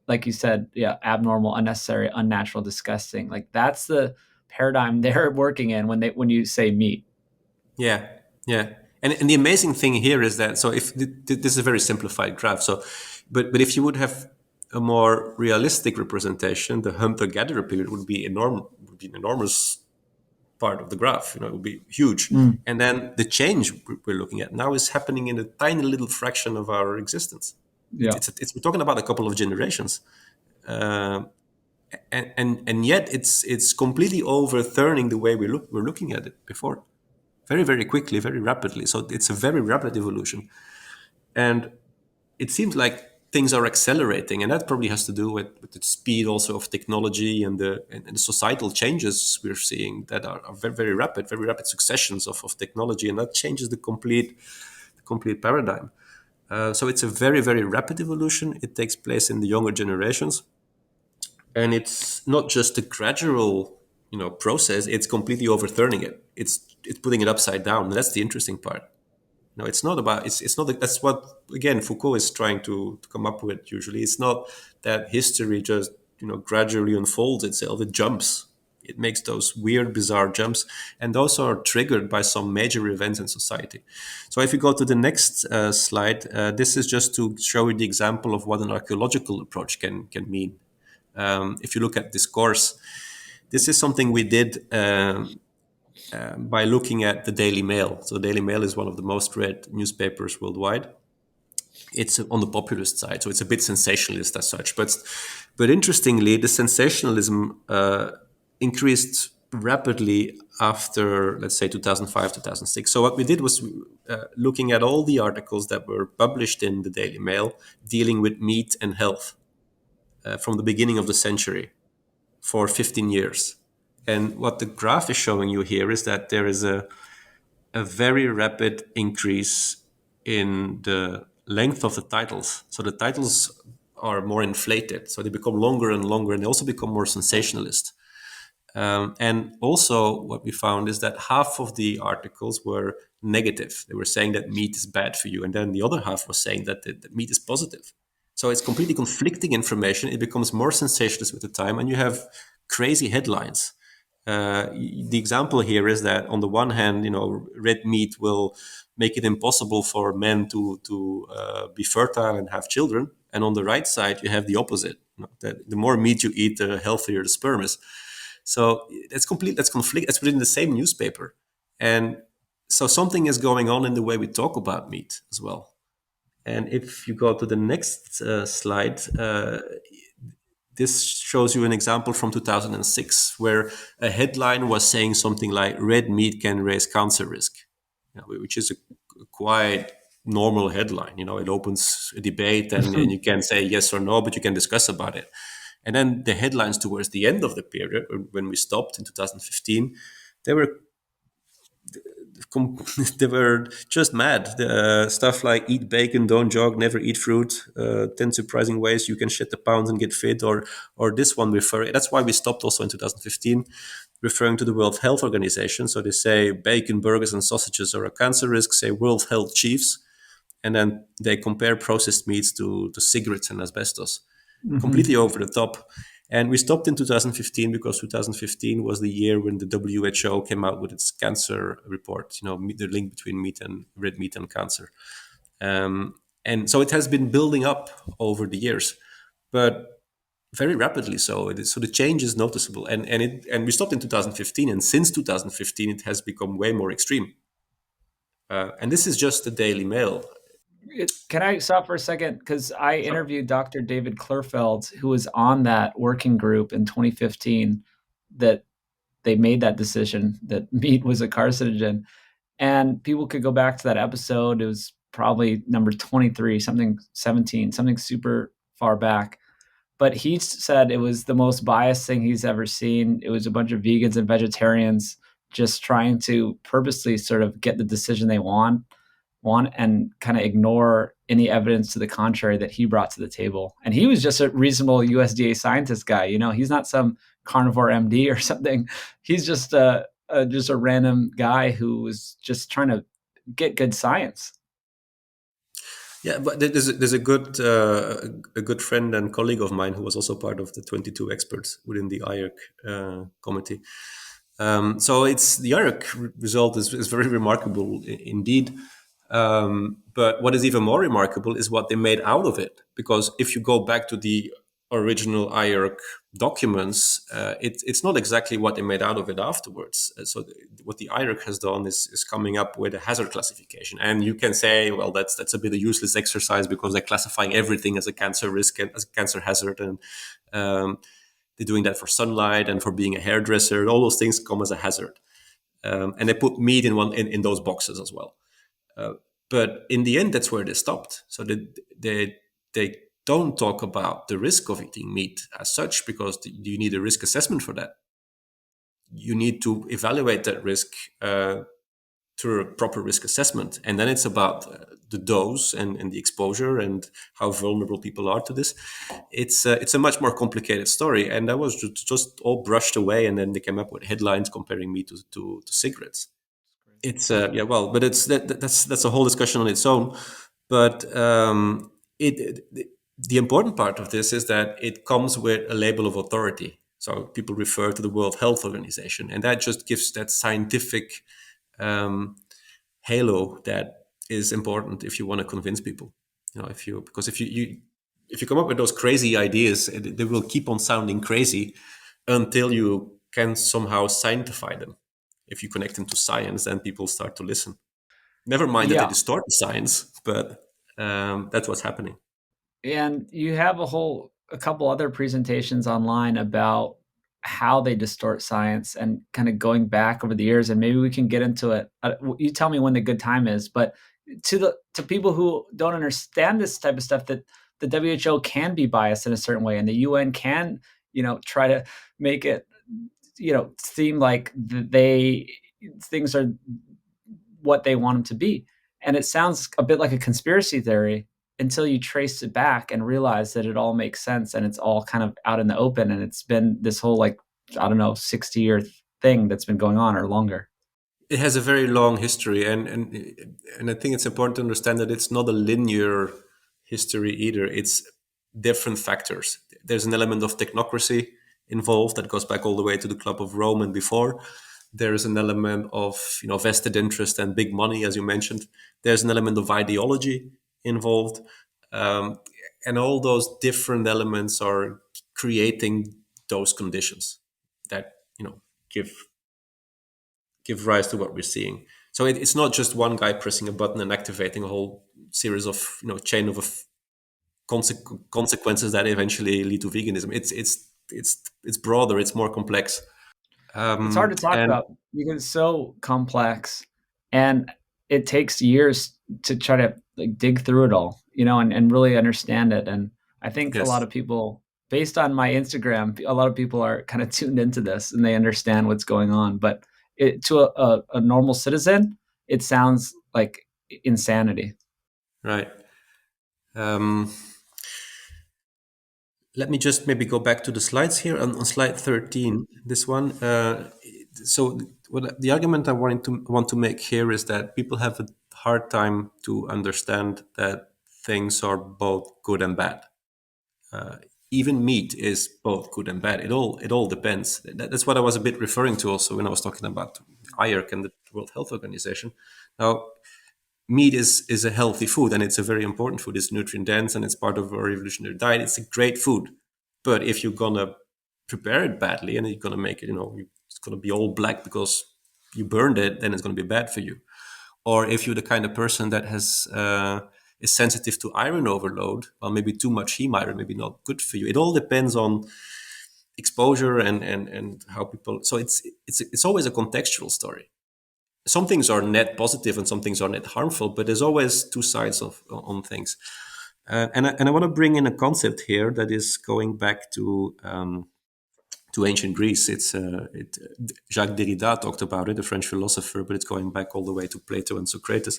like you said, yeah, abnormal, unnecessary, unnatural, disgusting. Like that's the paradigm they're working in when you say meat. Yeah, yeah. And the amazing thing here is that, so if this is a very simplified graph, so but if you would have a more realistic representation, the hunter-gatherer period would be an enormous part of the graph. It would be huge. Mm, And then the change we're looking at now is happening in a tiny little fraction of our existence. yeah. We're talking about a couple of generations, uh, and yet it's completely overturning the way we're looking at it before, very, very quickly, very rapidly. So it's a very rapid evolution. And it seems like things are accelerating. And that probably has to do with the speed also of technology and the societal changes we're seeing that are very, very rapid successions of technology. And that changes the complete paradigm. So it's a very, very rapid evolution. It takes place in the younger generations. And it's not just a gradual process. It's completely overturning it. It's putting it upside down. And that's the interesting part. No, it's not about it's not that's what again Foucault is trying to come up with. Usually it's not that history just gradually unfolds itself. It jumps. It makes those weird, bizarre jumps, and those are triggered by some major events in society. So if you go to the next slide, this is just to show you the example of what an archaeological approach can mean. If you look at discourse, this is something we did by looking at the Daily Mail. So, Daily Mail is one of the most read newspapers worldwide. It's on the populist side, so it's a bit sensationalist as such. But interestingly, the sensationalism increased rapidly after, let's say, 2005, 2006. So what we did was looking at all the articles that were published in the Daily Mail dealing with meat and health from the beginning of the century for 15 years. And what the graph is showing you here is that there is a very rapid increase in the length of the titles. So the titles are more inflated. So they become longer and longer, and they also become more sensationalist. And also, what we found is that half of the articles were negative. They were saying that meat is bad for you, and then the other half was saying that meat is positive. So it's completely conflicting information. It becomes more sensationalist with the time, and you have crazy headlines. The example here is that on the one hand, red meat will make it impossible for men to be fertile and have children, and on the right side, you have the opposite. That the more meat you eat, the healthier the sperm is. So that's complete. That's conflict. That's within the same newspaper, and so something is going on in the way we talk about meat as well. And if you go to the next slide, this shows you an example from 2006 where a headline was saying something like "Red meat can raise cancer risk," which is a quite normal headline. It opens a debate, and you can say yes or no, but you can discuss about it. And then the headlines towards the end of the period, when we stopped in 2015, they were they were just mad. Stuff like eat bacon, don't jog, never eat fruit, 10 surprising ways you can shed the pounds and get fit, or this one referring. That's why we stopped also in 2015, referring to the World Health Organization. So they say bacon, burgers, and sausages are a cancer risk. Say World Health Chiefs, and then they compare processed meats to cigarettes and asbestos, Hmm. completely over the top. And we stopped in 2015 because 2015 was the year when the WHO came out with its cancer report, the link between meat and red meat and cancer. Um, and so it has been building up over the years, but very rapidly so. So the change is noticeable. And we stopped in 2015, and since 2015, it has become way more extreme. And this is just the Daily Mail. Can I stop for a second? Because I Sure. interviewed Dr. David Klurfeld, who was on that working group in 2015 that they made that decision that meat was a carcinogen. And people could go back to that episode. It was probably number 23, something 17, something super far back. But he said it was the most biased thing he's ever seen. It was a bunch of vegans and vegetarians just trying to purposely sort of get the decision they want and kind of ignore any evidence to the contrary that he brought to the table. And he was just a reasonable USDA scientist guy. He's not some carnivore MD or something. He's just a random guy who was just trying to get good science. Yeah, but there's a good friend and colleague of mine who was also part of the 22 experts within the IARC committee. So it's the IARC result is very remarkable indeed. But what is even more remarkable is what they made out of it. Because if you go back to the original IARC documents, it's not exactly what they made out of it afterwards. What the IARC has done is coming up with a hazard classification. And you can say, well, that's a bit of useless exercise because they're classifying everything as a cancer risk and as a cancer hazard. And um, they're doing that for sunlight and for being a hairdresser. All those things come as a hazard. And they put meat in those boxes as well. Uh, but in the end, that's where they stopped. So they don't talk about the risk of eating meat as such because you need a risk assessment for that. You need to evaluate that risk through a proper risk assessment, and then it's about the dose and the exposure and how vulnerable people are to this. It's a much more complicated story, and that was just all brushed away, and then they came up with headlines comparing meat to cigarettes. It's yeah, well, but that's a whole discussion on its own. But the important part of this is that it comes with a label of authority. So people refer to the World Health Organization, and that just gives that scientific um, halo that is important if you want to convince people. If you because if you come up with those crazy ideas, they will keep on sounding crazy until you can somehow scientify them. If you connect them to science, then people start to listen. Never mind that they Yeah. distort the science, but that's what's happening. And you have a couple other presentations online about how they distort science and kind of going back over the years, and maybe we can get into it. You tell me when the good time is, but to people who don't understand this type of stuff, that the WHO can be biased in a certain way, and the UN can, try to make it, seem like they things are what they want them to be. And it sounds a bit like a conspiracy theory until you trace it back and realize that it all makes sense and it's all kind of out in the open. And it's been this whole, like, I don't know, 60-year thing that's been going on or longer. It has a very long history, and I think it's important to understand that it's not a linear history either. It's different factors. There's an element of technocracy involved that goes back all the way to the Club of Rome and before. There is an element of vested interest and big money, as you mentioned. There's an element of ideology involved, um, and all those different elements are creating those conditions that give give rise to what we're seeing. So it's not just one guy pressing a button and activating a whole series of chain of consequences that eventually lead to veganism. It's broader. It's more complex. It's hard to talk And about because it's so complex, and it takes years to try to, like, dig through it all, and really understand it. And I think a lot yes, of people, based on my Instagram, a lot of people are kind of tuned into this and they understand what's going on. But to a normal citizen, it sounds like insanity. Right. Um, Let me just maybe go back to the slides here on slide 13. This one. So, what the argument I want to make here is that people have a hard time to understand that things are both good and bad. Even meat is both good and bad. It all depends. That's what I was a bit referring to also when I was talking about IARC and the World Health Organization. Now, meat is a healthy food, and it's a very important food. It's nutrient dense and it's part of our evolutionary diet. It's a great food. But if you're gonna prepare it badly and you're gonna make it, it's gonna be all black because you burned it, then it's gonna be bad for you. Or if you're the kind of person that has is sensitive to iron overload, well, maybe too much heme iron, maybe not good for you. It all depends on exposure and how people. So it's always a contextual story. Some things are net positive and some things are net harmful, but there's always two sides of on things. And I want to bring in a concept here that is going back to ancient Greece. Jacques Derrida talked about it, a French philosopher, but it's going back all the way to Plato and Socrates,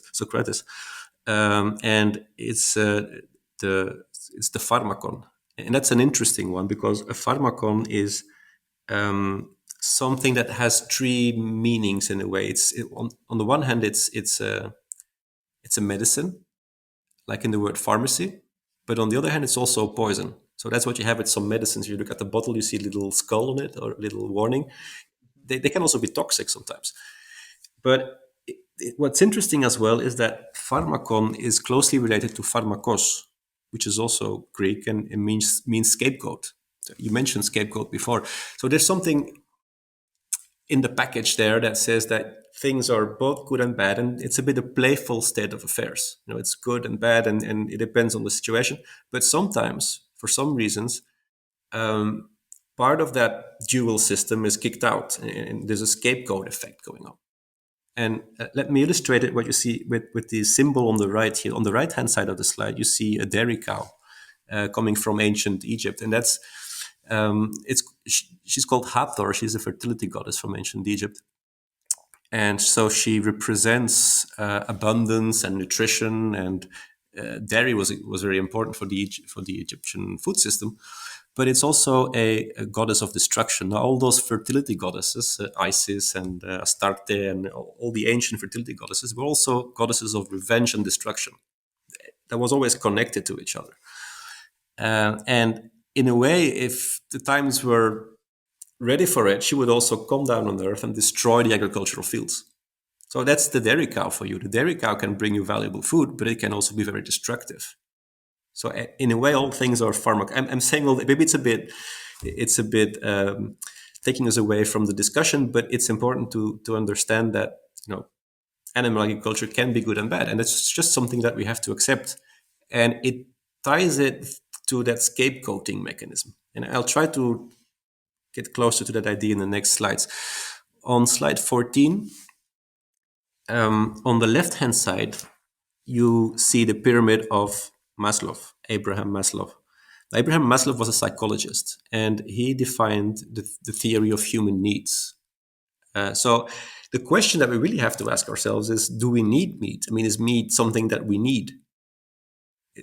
and it's the pharmacon, and that's an interesting one because a pharmacon is something that has three meanings in a way. On the one hand, it's a medicine, like in the word pharmacy, but on the other hand, it's also poison. So that's what you have with some medicines. You look at the bottle, you see a little skull on it or a little warning. They can also be toxic sometimes. But what's interesting as well is that pharmacon is closely related to pharmakos, which is also Greek and it means scapegoat. So you mentioned scapegoat before. So there's something in the package there that says that things are both good and bad, and it's a bit a playful state of affairs. It's good and bad, and it depends on the situation. But sometimes, for some reasons, um, part of that dual system is kicked out, and there's a scapegoat effect going on. And let me illustrate it. What you see with the symbol on the right here, on the right hand side of the slide, you see a dairy cow coming from ancient Egypt, and that's she's called Hathor. She's a fertility goddess from ancient Egypt, and so she represents abundance and nutrition. And dairy was very important for the Egyptian food system, but it's also a goddess of destruction. Now, all those fertility goddesses, Isis and Astarte, and all the ancient fertility goddesses, were also goddesses of revenge and destruction. That was always connected to each other. And in a way, if the times were ready for it, she would also come down on earth and destroy the agricultural fields. So that's the dairy cow for you. The dairy cow can bring you valuable food, but it can also be very destructive. So in a way, all things are pharmac. I'm saying maybe it's a bit taking us away from the discussion, but it's important to understand that animal agriculture can be good and bad, and it's just something that we have to accept. And it ties it to that scapegoating mechanism. And I'll try to get closer to that idea in the next slides. On slide 14, on the left-hand side, you see the pyramid of Maslow, Abraham Maslow. Abraham Maslow was a psychologist, and he defined the theory of human needs. So the question that we really have to ask ourselves is, do we need meat? I mean, is meat something that we need?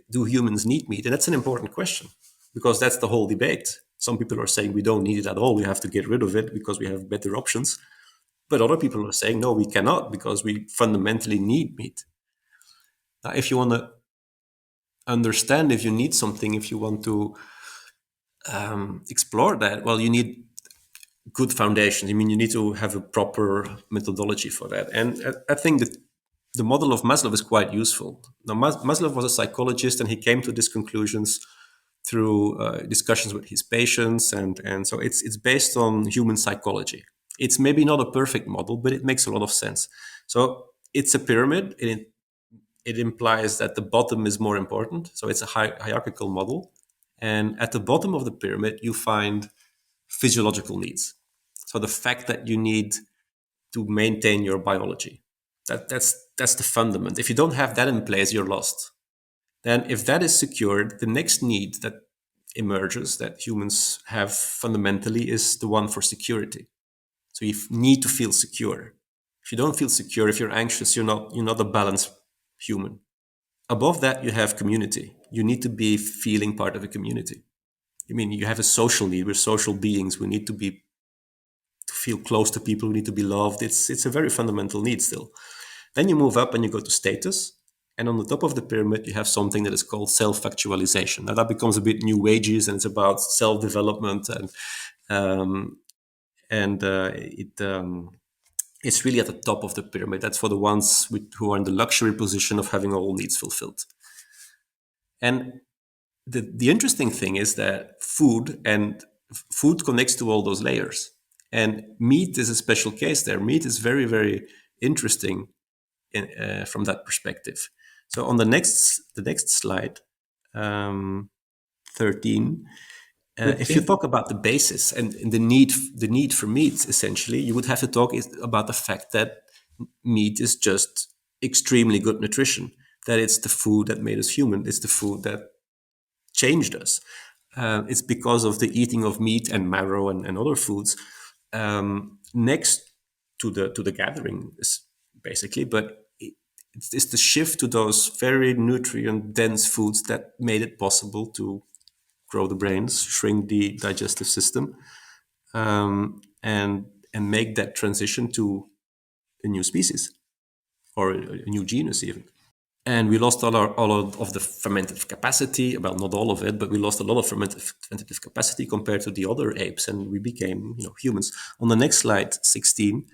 Do humans need meat? And that's an important question because that's the whole debate. Some people are saying we don't need it at all. We have to get rid of it because we have better options. But other people are saying, no, we cannot because we fundamentally need meat. Now, if you want to understand if you need something, if you want to explore that, well, you need good foundations. I mean, you need to have a proper methodology for that. And I think that the model of Maslow is quite useful. Now, Maslow was a psychologist, and he came to these conclusions through discussions with his patients, and so it's based on human psychology. It's maybe not a perfect model, but it makes a lot of sense. So it's a pyramid. It implies that the bottom is more important. So it's a hierarchical model, and at the bottom of the pyramid, you find physiological needs. So the fact that you need to maintain your biology. That's the fundament. If you don't have that in place, you're lost. Then if that is secured, the next need that emerges that humans have fundamentally is the one for security. So you need to feel secure. If you don't feel secure, if you're anxious, you're not a balanced human. Above that, you have community. You need to be feeling part of a community. I mean, you have a social need. We're social beings. We need to feel close to people. We need to be loved. It's a very fundamental need still. Then you move up and you go to status. And on the top of the pyramid, you have something that is called self-actualization. Now that becomes a bit new ages, and it's about self-development, um, and it's really at the top of the pyramid. That's for the ones who are in the luxury position of having all needs fulfilled. And the interesting thing is that food connects to all those layers. And meat is a special case there. Meat is very, very interesting from that perspective. So on the next slide, um, 13, if you 15. talk about the basis and the need for meat, essentially, you would have to talk about the fact that meat is just extremely good nutrition. That it's the food that made us human. It's the food that changed us. It's because of the eating of meat and marrow and other foods next to the gathering, basically. But it's the shift to those very nutrient dense foods that made it possible to grow the brains, shrink the digestive system, and make that transition to a new species or a new genus even. And we lost all of the fermentative capacity. Well, not all of it, but we lost a lot of fermentative capacity compared to the other apes, and we became, humans. On the next slide, 16,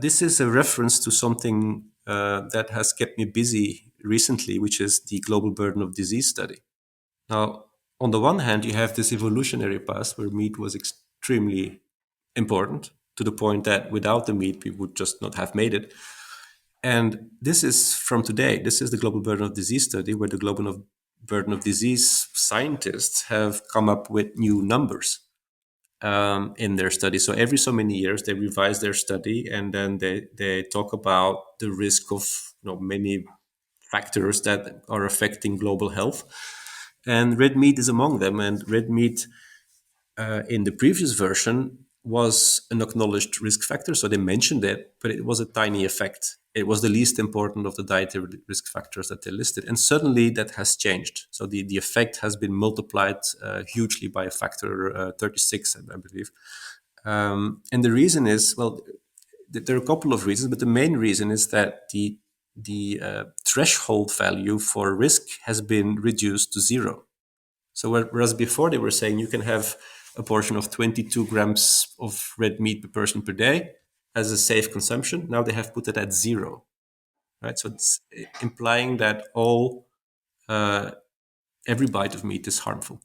this is a reference to something that has kept me busy recently, which is the global burden of disease study. Now, on the one hand, you have this evolutionary past where meat was extremely important to the point that without the meat, we would just not have made it. And this is from today. This is the global burden of disease study, where the global burden of disease scientists have come up with new numbers in their study. So every so many years, they revise their study, and then they talk about the risk of many factors that are affecting global health. And red meat is among them. And red meat in the previous version was an acknowledged risk factor. So they mentioned it, but it was a tiny effect. It was the least important of the dietary risk factors that they listed. And suddenly that has changed. So the effect has been multiplied hugely by a factor 36, I believe. And the reason is, well, there are a couple of reasons, but the main reason is that the threshold value for risk has been reduced to zero. So whereas before they were saying you can have a portion of 22 grams of red meat per person per day as a safe consumption, now they have put it at zero, right? So it's implying that uh, every bite of meat is harmful.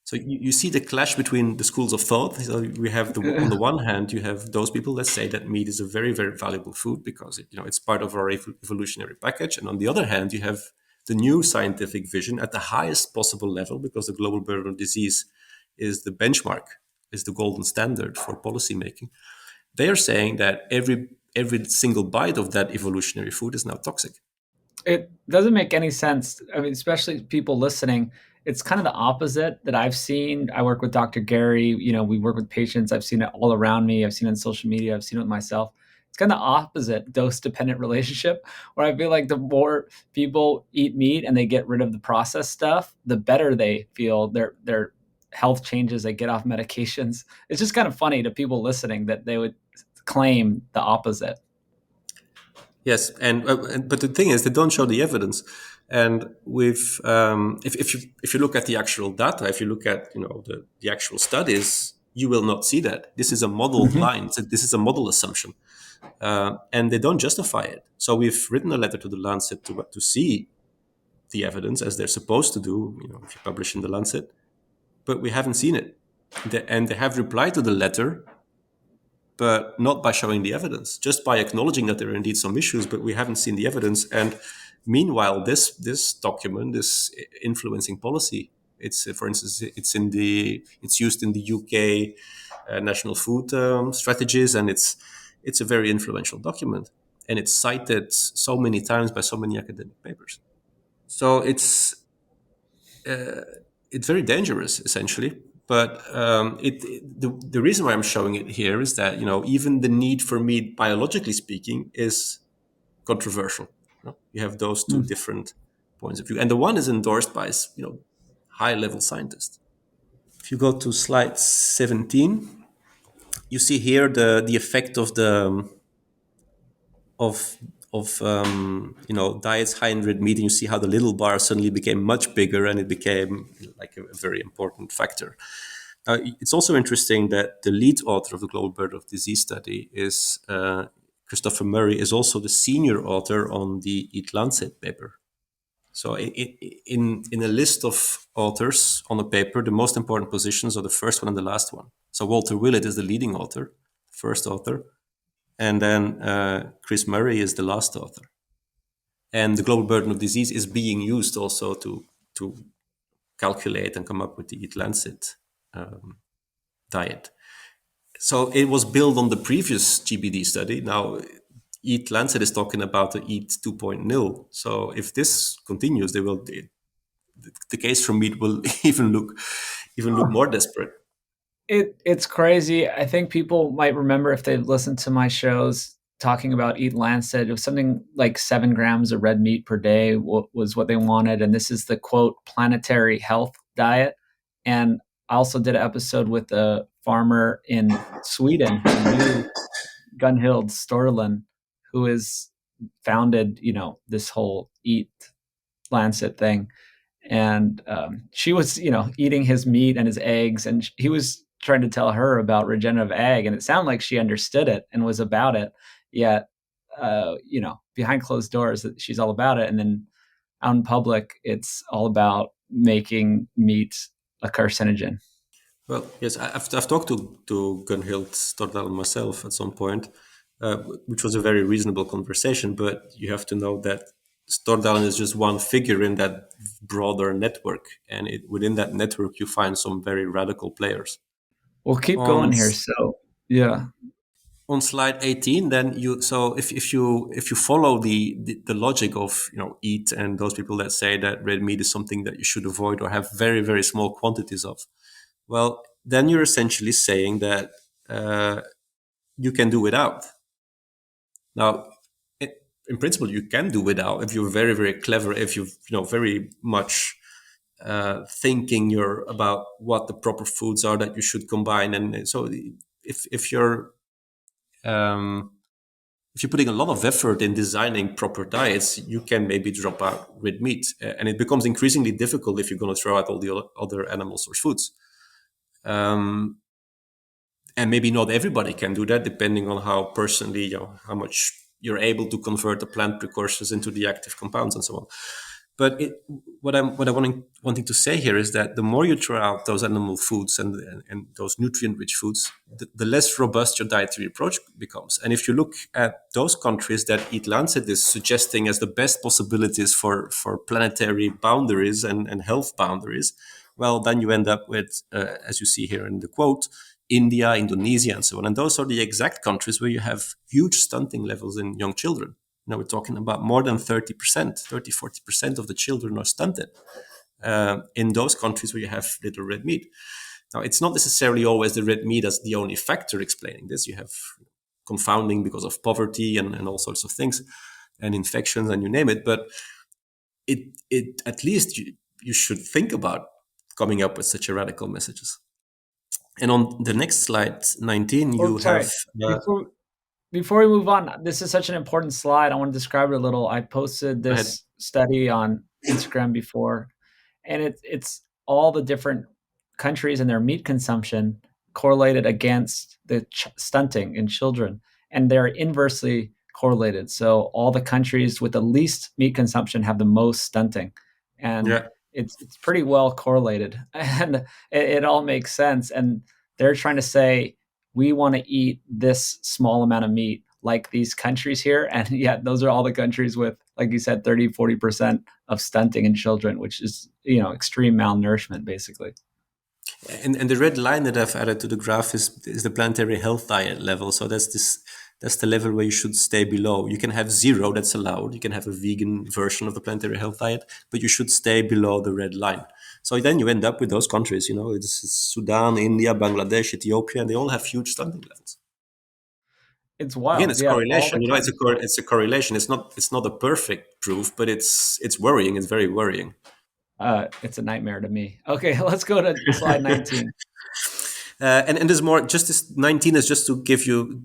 So you see the clash between the schools of thought. So we have on the one hand, you have those people that say that meat is a very, very valuable food because it's part of our evolutionary package. And on the other hand, you have the new scientific vision at the highest possible level, because the global burden of disease is the benchmark, is the golden standard for policy making. They are saying that every single bite of that evolutionary food is now toxic. It doesn't make any sense. I mean, especially people listening. It's kind of the opposite that I've seen. I work with Dr. Gary. We work with patients. I've seen it all around me. I've seen it on social media. I've seen it with myself. It's kind of the opposite dose dependent relationship, where I feel like the more people eat meat and they get rid of the processed stuff, the better they feel. Their health changes. They get off medications. It's just kind of funny to people listening that they would claim the opposite. Yes, but the thing is, they don't show the evidence. And with if you look at the actual data, if you look at the actual studies, you will not see that. This is a modeled Mhm. line. So this is a model assumption, and they don't justify it. So we've written a letter to the Lancet to see the evidence, as they're supposed to do. If you publish in the Lancet, but we haven't seen it. And they have replied to the letter, but not by showing the evidence, just by acknowledging that there are indeed some issues, but we haven't seen the evidence. And meanwhile, this document, this influencing policy, for instance, it's used in the UK national food strategies, and it's a very influential document, and it's cited so many times by so many academic papers. So it's very dangerous, essentially. But the reason why I'm showing it here is that even the need for meat, biologically speaking, is controversial. You have those two Mm. different points of view, and the one is endorsed by high level scientists. If you go to slide 17, you see here the effect of the of diets high in red meat, and you see how the little bar suddenly became much bigger, and it became like a very important factor. It's also interesting that the lead author of the Global Burden of Disease study is Christopher Murray, is also the senior author on the Eat Lancet paper. So in a list of authors on a paper, the most important positions are the first one and the last one. So Walter Willett is the leading author, first author, and then Chris Murray is the last author. And the global burden of disease is being used also to calculate and come up with the Eat Lancet diet. So it was built on the previous GBD study. Now, Eat Lancet is talking about the Eat 2.0. So if this continues, the case for meat will even look more desperate. It's crazy. I think people might remember if they've listened to my shows talking about Eat Lancet. It was something like 7 grams of red meat per day was what they wanted, and this is the quote planetary health diet. And I also did an episode with a farmer in Sweden, you Gunhild Storlin, who has founded this whole Eat Lancet thing. And she was eating his meat and his eggs, and he was trying to tell her about regenerative ag, and it sounded like she understood it and was about it, yet behind closed doors that she's all about it, and then out in public it's all about making meat a carcinogen. Well, yes, I've talked to Gunhild Stordalen myself at some point, which was a very reasonable conversation. But you have to know that Stordalen is just one figure in that broader network, and within that network, you find some very radical players. We'll keep On going here. So yeah. on slide 18, then if you follow the logic of eat and those people that say that red meat is something that you should avoid or have very very small quantities of, well, then you're essentially saying that you can do without. Now, in principle, you can do without if you're very, very clever, if you've very much thinking you're about what the proper foods are that you should combine. And so, if you're if you're putting a lot of effort in designing proper diets, you can maybe drop out red meat, and it becomes increasingly difficult if you're going to throw out all the other animal source foods. And maybe not everybody can do that, depending on how personally, how much you're able to convert the plant precursors into the active compounds and so on. But what I'm wanting to say here is that the more you throw out those animal foods and those nutrient-rich foods, the less robust your dietary approach becomes. And if you look at those countries that Eat Lancet is suggesting as the best possibilities for planetary boundaries and health boundaries, well, then you end up with, as you see here in the quote, India, Indonesia, and so on. And those are the exact countries where you have huge stunting levels in young children. We're talking about more than 30%, 40% of the children are stunted in those countries where you have little red meat. Now, it's not necessarily always the red meat as the only factor explaining this. You have confounding because of poverty and all sorts of things, and infections, and you name it. But it at least you should think about coming up with such a radical messages. And on the next slide, 19, Oh, you have... sorry. Before we move on, this is such an important slide. I want to describe it a little. I posted Go ahead. this study on Instagram before, and it's all the different countries and their meat consumption correlated against the stunting in children, and they're inversely correlated. So all the countries with the least meat consumption have the most stunting, and Yeah. it's pretty well correlated, and it all makes sense. And they're trying to say we want to eat this small amount of meat like these countries here, and yet those are all the countries with, like you said, 30-40% of stunting in children, which is extreme malnourishment basically. And the red line that I've added to the graph is the planetary health diet level. So that's this That's the level where you should stay below. You can have zero, that's allowed. You can have a vegan version of the planetary health diet, but you should stay below the red line. So then you end up with those countries, it's Sudan, India, Bangladesh, Ethiopia, and they all have huge stunting levels. It's Again, wild. it's Yeah, all the correlation. countries. It's a correlation. It's not a perfect proof, but it's worrying. It's very worrying. It's a nightmare to me. Okay, let's go to slide 19. And there's more. Just this 19 is just to give you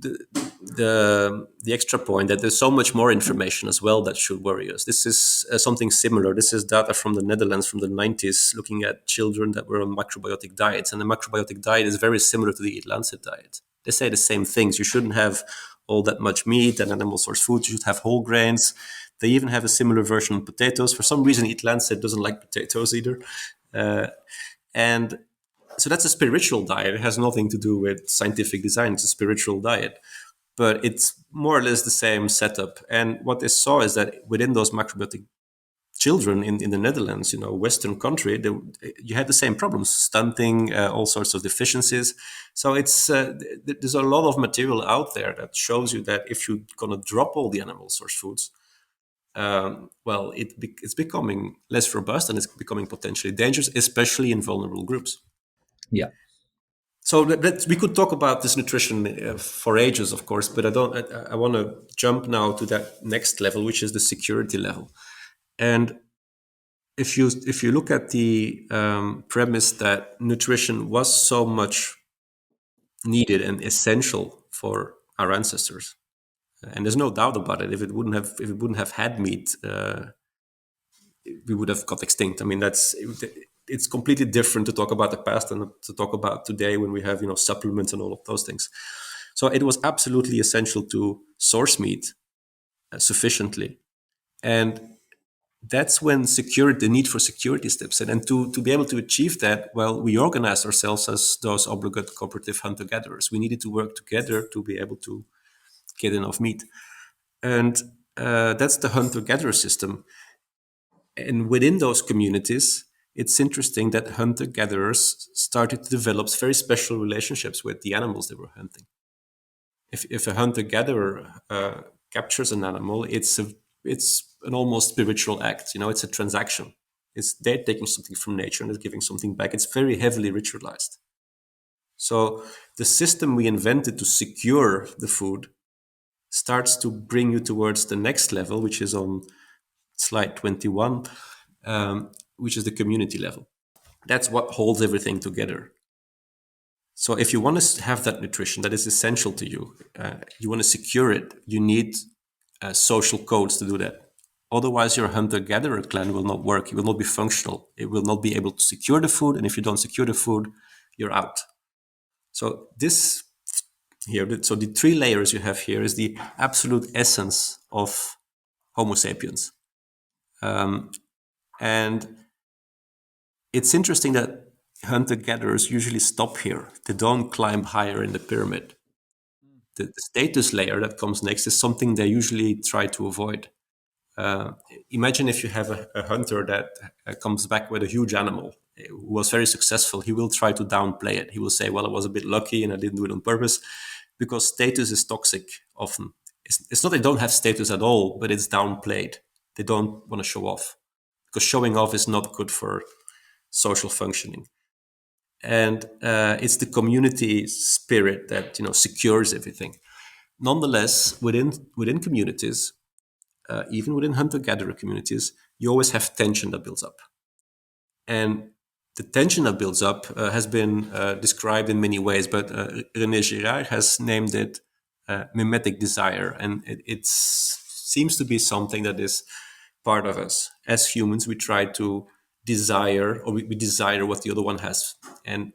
the extra point that there's so much more information as well that should worry us. This is something similar. This is data from the Netherlands from the 90s, looking at children that were on macrobiotic diets, and the macrobiotic diet is very similar to the Lancet diet. They say the same things. You shouldn't have all that much meat and animal source food. You should have whole grains. They even have a similar version of potatoes. For some reason, Lancet doesn't like potatoes either. And so that's a spiritual diet. It has nothing to do with scientific design. It's a spiritual diet, but it's more or less the same setup. And what they saw is that within those macrobiotic children in the Netherlands, Western country, you had the same problems, stunting, all sorts of deficiencies. So there's a lot of material out there that shows you that if you're going to drop all the animal source foods, well, it's becoming less robust and it's becoming potentially dangerous, especially in vulnerable groups. Yeah. So we could talk about this nutrition for ages, of course, but I want to jump now to that next level, which is the security level. And if you look at the premise that nutrition was so much needed and essential for our ancestors, and there's no doubt about it, if it wouldn't have had meat, we would have got extinct. I mean, it's completely different to talk about the past and to talk about today when we have supplements and all of those things. So it was absolutely essential to source meat sufficiently, and that's when the need for security steps in. And to be able to achieve that, well, we organized ourselves as those obligate cooperative hunter-gatherers. We needed to work together to be able to get enough meat. And that's the hunter-gatherer system. And within those communities, it's interesting that hunter-gatherers started to develop very special relationships with the animals they were hunting. If a hunter-gatherer captures an animal, it's an almost spiritual act. It's a transaction. They're taking something from nature and they're giving something back. It's very heavily ritualized. So the system we invented to secure the food starts to bring you towards the next level, which is on slide 21, which is the community level. That's what holds everything together. So if you want to have that nutrition that is essential to you, you want to secure it, you need social codes to do that. Otherwise, your hunter-gatherer clan will not work. It will not be functional. It will not be able to secure the food. And if you don't secure the food, you're out. So so the three layers you have here is the absolute essence of Homo sapiens. And it's interesting that hunter-gatherers usually stop here. They don't climb higher in the pyramid. The status layer that comes next is something they usually try to avoid. Imagine if you have a hunter that comes back with a huge animal who was very successful. He will try to downplay it. He will say, well, I was a bit lucky and I didn't do it on purpose, because status is toxic often. It's not they don't have status at all, but it's downplayed. They don't want to show off, because showing off is not good for social functioning. And it's the community spirit that secures everything. Nonetheless, within communities, even within hunter-gatherer communities, you always have tension that builds up. And the tension that builds up has been described in many ways, but René Girard has named it mimetic desire. And it seems to be something that is part of us. As humans, we try to desire, or we desire what the other one has. And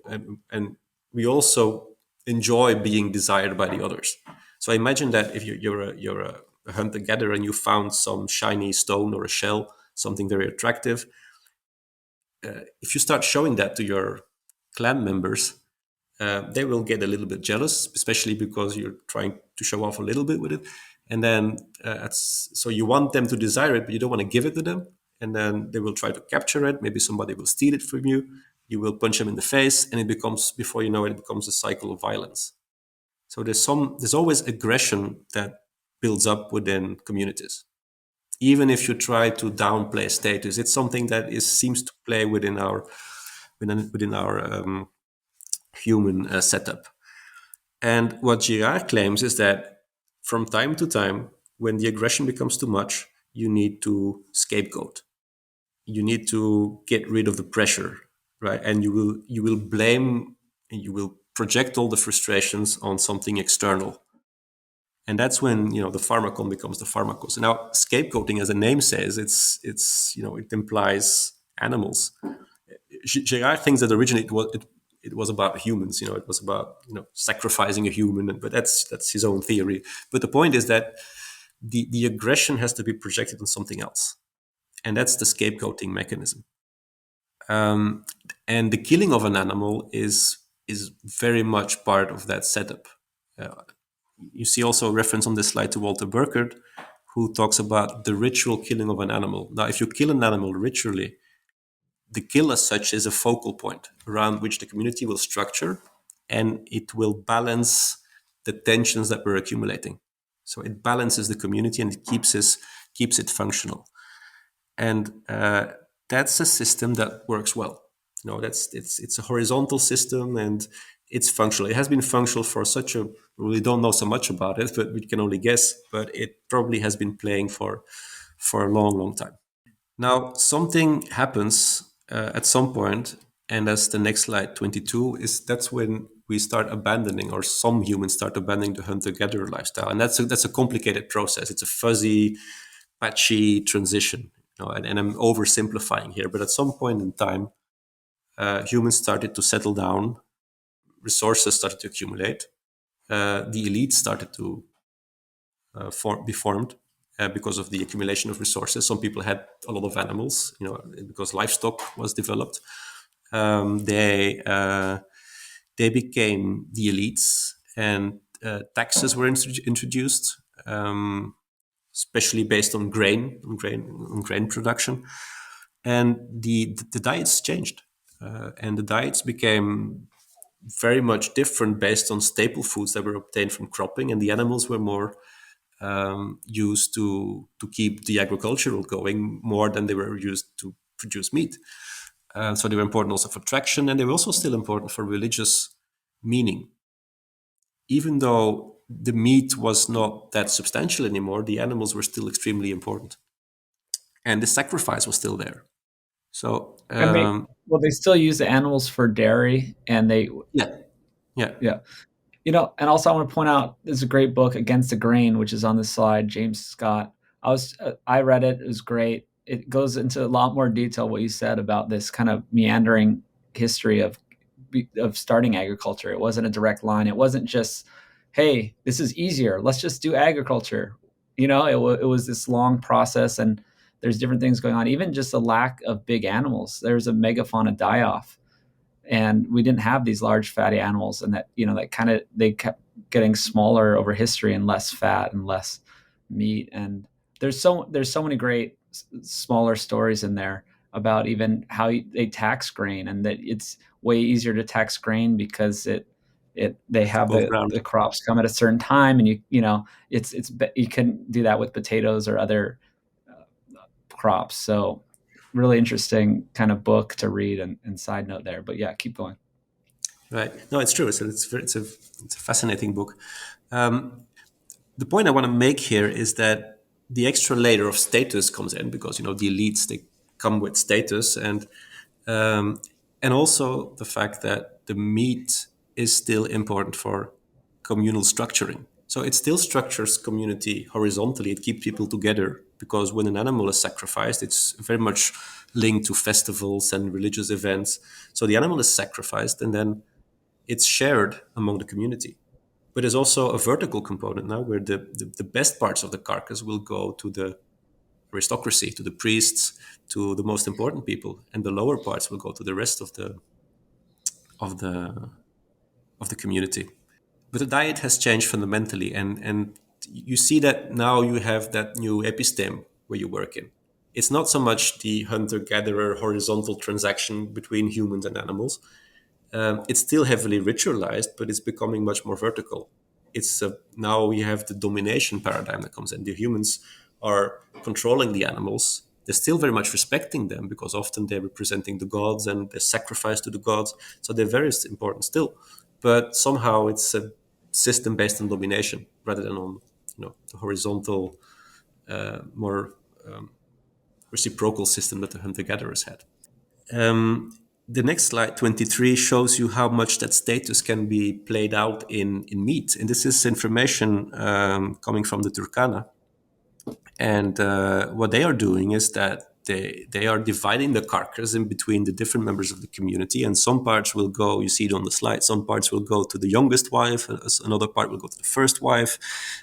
we also enjoy being desired by the others. So imagine that if you're a hunter-gatherer and you found some shiny stone or a shell, something very attractive, if you start showing that to your clan members, they will get a little bit jealous, especially because you're trying to show off a little bit with it. And then so you want them to desire it, but you don't want to give it to them. And then they will try to capture it. Maybe somebody will steal it from you. You will punch them in the face, and before you know it, it becomes a cycle of violence. So there's always aggression that builds up within communities. Even if you try to downplay status, it's something that seems to play within our human setup. And what Girard claims is that from time to time, when the aggression becomes too much, you need to scapegoat. You need to get rid of the pressure, right? And you will blame and you will project all the frustrations on something external. And that's when the pharmacon becomes the pharmacos. And now scapegoating, as the name says, it implies animals. Girard thinks that originally it was about humans. It was about sacrificing a human, but that's his own theory. But the point is that the aggression has to be projected on something else, and that's the scapegoating mechanism. Um, and the killing of an animal is very much part of that setup. Uh, you see also a reference on this slide to Walter Burkert, who talks about the ritual killing of an animal. Now, if you kill an animal ritually, the kill as such is a focal point around which the community will structure, and it will balance the tensions that we're accumulating. So it balances the community and it keeps it functional. And that's a system that works well. It's a horizontal system and it's functional. It has been functional for we don't know so much about it, but we can only guess. But it probably has been playing for a long, long time. Now, something happens at some point, and that's the next slide, 22, that's when we start abandoning, or some humans start abandoning the hunter-gatherer lifestyle. And that's a complicated process. It's a fuzzy, patchy transition. And I'm oversimplifying here, but at some point in time, humans started to settle down, resources started to accumulate, the elite started to be formed because of the accumulation of resources. Some people had a lot of animals, because livestock was developed. They became the elites, and taxes were introduced, especially based on grain production, and the diets changed, and the diets became very much different based on staple foods that were obtained from cropping, and the animals were more used to keep the agricultural going more than they were used to produce meat. So they were important also for traction, and they were also still important for religious meaning. Even though the meat was not that substantial anymore, the animals were still extremely important, and the sacrifice was still there. So And they still use the animals for dairy, and yeah, yeah, yeah. And also I want to point out there's a great book, Against the Grain, which is on this slide, James Scott. I read it. It was great. It goes into a lot more detail what you said about this kind of meandering history of starting agriculture. It wasn't a direct line. It wasn't just, hey, this is easier. Let's just do agriculture. It was this long process, and there's different things going on. Even just the lack of big animals. There's a megafauna die-off, and we didn't have these large fatty animals, and that kind of they kept getting smaller over history and less fat and less meat. And there's so many great smaller stories in there about even how they tax grain, and that it's way easier to tax grain because they it's have above the ground. the crops come at a certain time, and you can do that with potatoes or other crops. So really interesting kind of book to read, and side note there. But yeah, keep going. Right. No, it's true. It's a fascinating book. Um, the point I want to make here is that the extra layer of status comes in because the elites, they come with status, um, and also the fact that the meat is still important for communal structuring. So it still structures community horizontally. It keeps people together because when an animal is sacrificed, it's very much linked to festivals and religious events. So the animal is sacrificed, and then it's shared among the community. But there's also a vertical component now where the best parts of the carcass will go to the aristocracy, to the priests, to the most important people, and the lower parts will go to the rest of the of the community. But the diet has changed fundamentally, and you see that now you have that new episteme where you work in. It's not so much the hunter-gatherer horizontal transaction between humans and animals. It's still heavily ritualized, but it's becoming much more vertical. it's now we have the domination paradigm that comes in. The humans are controlling the animals. They're still very much respecting them because often they're representing the gods and they're sacrificed to the gods. So they're very important still. But somehow it's a system based on domination rather than on the horizontal, more reciprocal system that the hunter-gatherers had. The next slide, 23, shows you how much that status can be played out in meat. And this is information coming from the Turkana. And what they are doing is that they are dividing the carcass in between the different members of the community. And some parts will go, you see it on the slide, some parts will go to the youngest wife, another part will go to the first wife,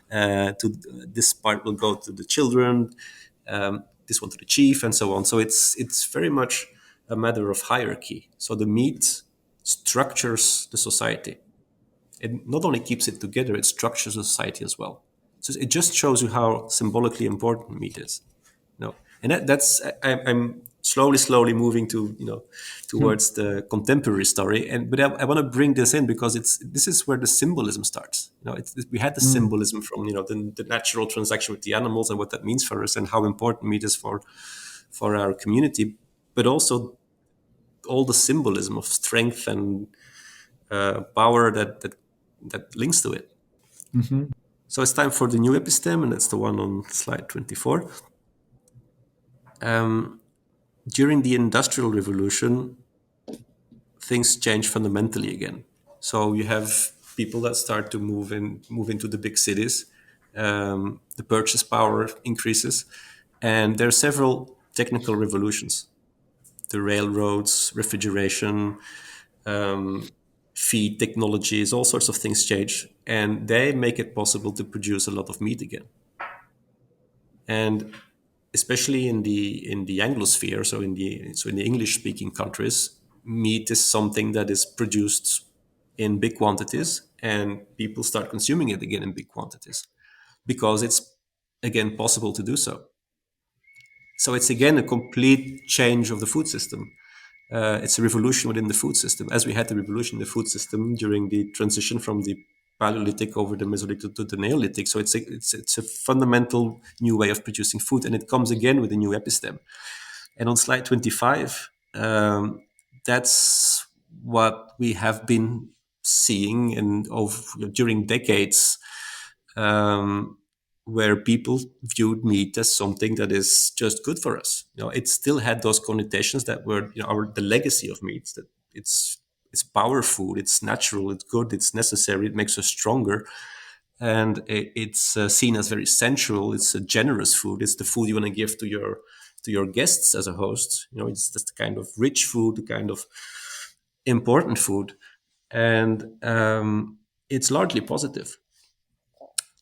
this part will go to the children, this one to the chief, and so on. So it's very much a matter of hierarchy. So the meat structures the society. It not only keeps it together, it structures the society as well. So it just shows you how symbolically important meat is. And I'm slowly moving to towards the contemporary story. But I want to bring this in because this is where the symbolism starts. We had the Mm. symbolism from the natural transaction with the animals and what that means for us and how important meat is for our community, but also all the symbolism of strength and power that links to it. Hmm. So it's time for the new episteme, and that's the one on slide 24. During the Industrial Revolution, things change fundamentally again. So you have people that start to move into the big cities. The purchase power increases, and there are several technical revolutions: the railroads, refrigeration, feed technologies, all sorts of things change, and they make it possible to produce a lot of meat again. And especially in the Anglosphere, so in the English-speaking countries, meat is something that is produced in big quantities, and people start consuming it again in big quantities because it's again possible to do so. So it's again a complete change of the food system. It's a revolution within the food system, as we had the revolution in the food system during the transition from the Paleolithic over the Mesolithic to the Neolithic. So it's a fundamental new way of producing food, and it comes again with a new episteme. And on slide 25, that's what we have been seeing during decades, um, where people viewed meat as something that is just good for us. It still had those connotations that were the legacy of meat. That it's power food, it's natural, it's good, it's necessary, it makes us stronger, and it's seen as very sensual. It's a generous food. It's the food you want to give to your guests as a host. It's just the kind of rich food, the kind of important food, and it's largely positive.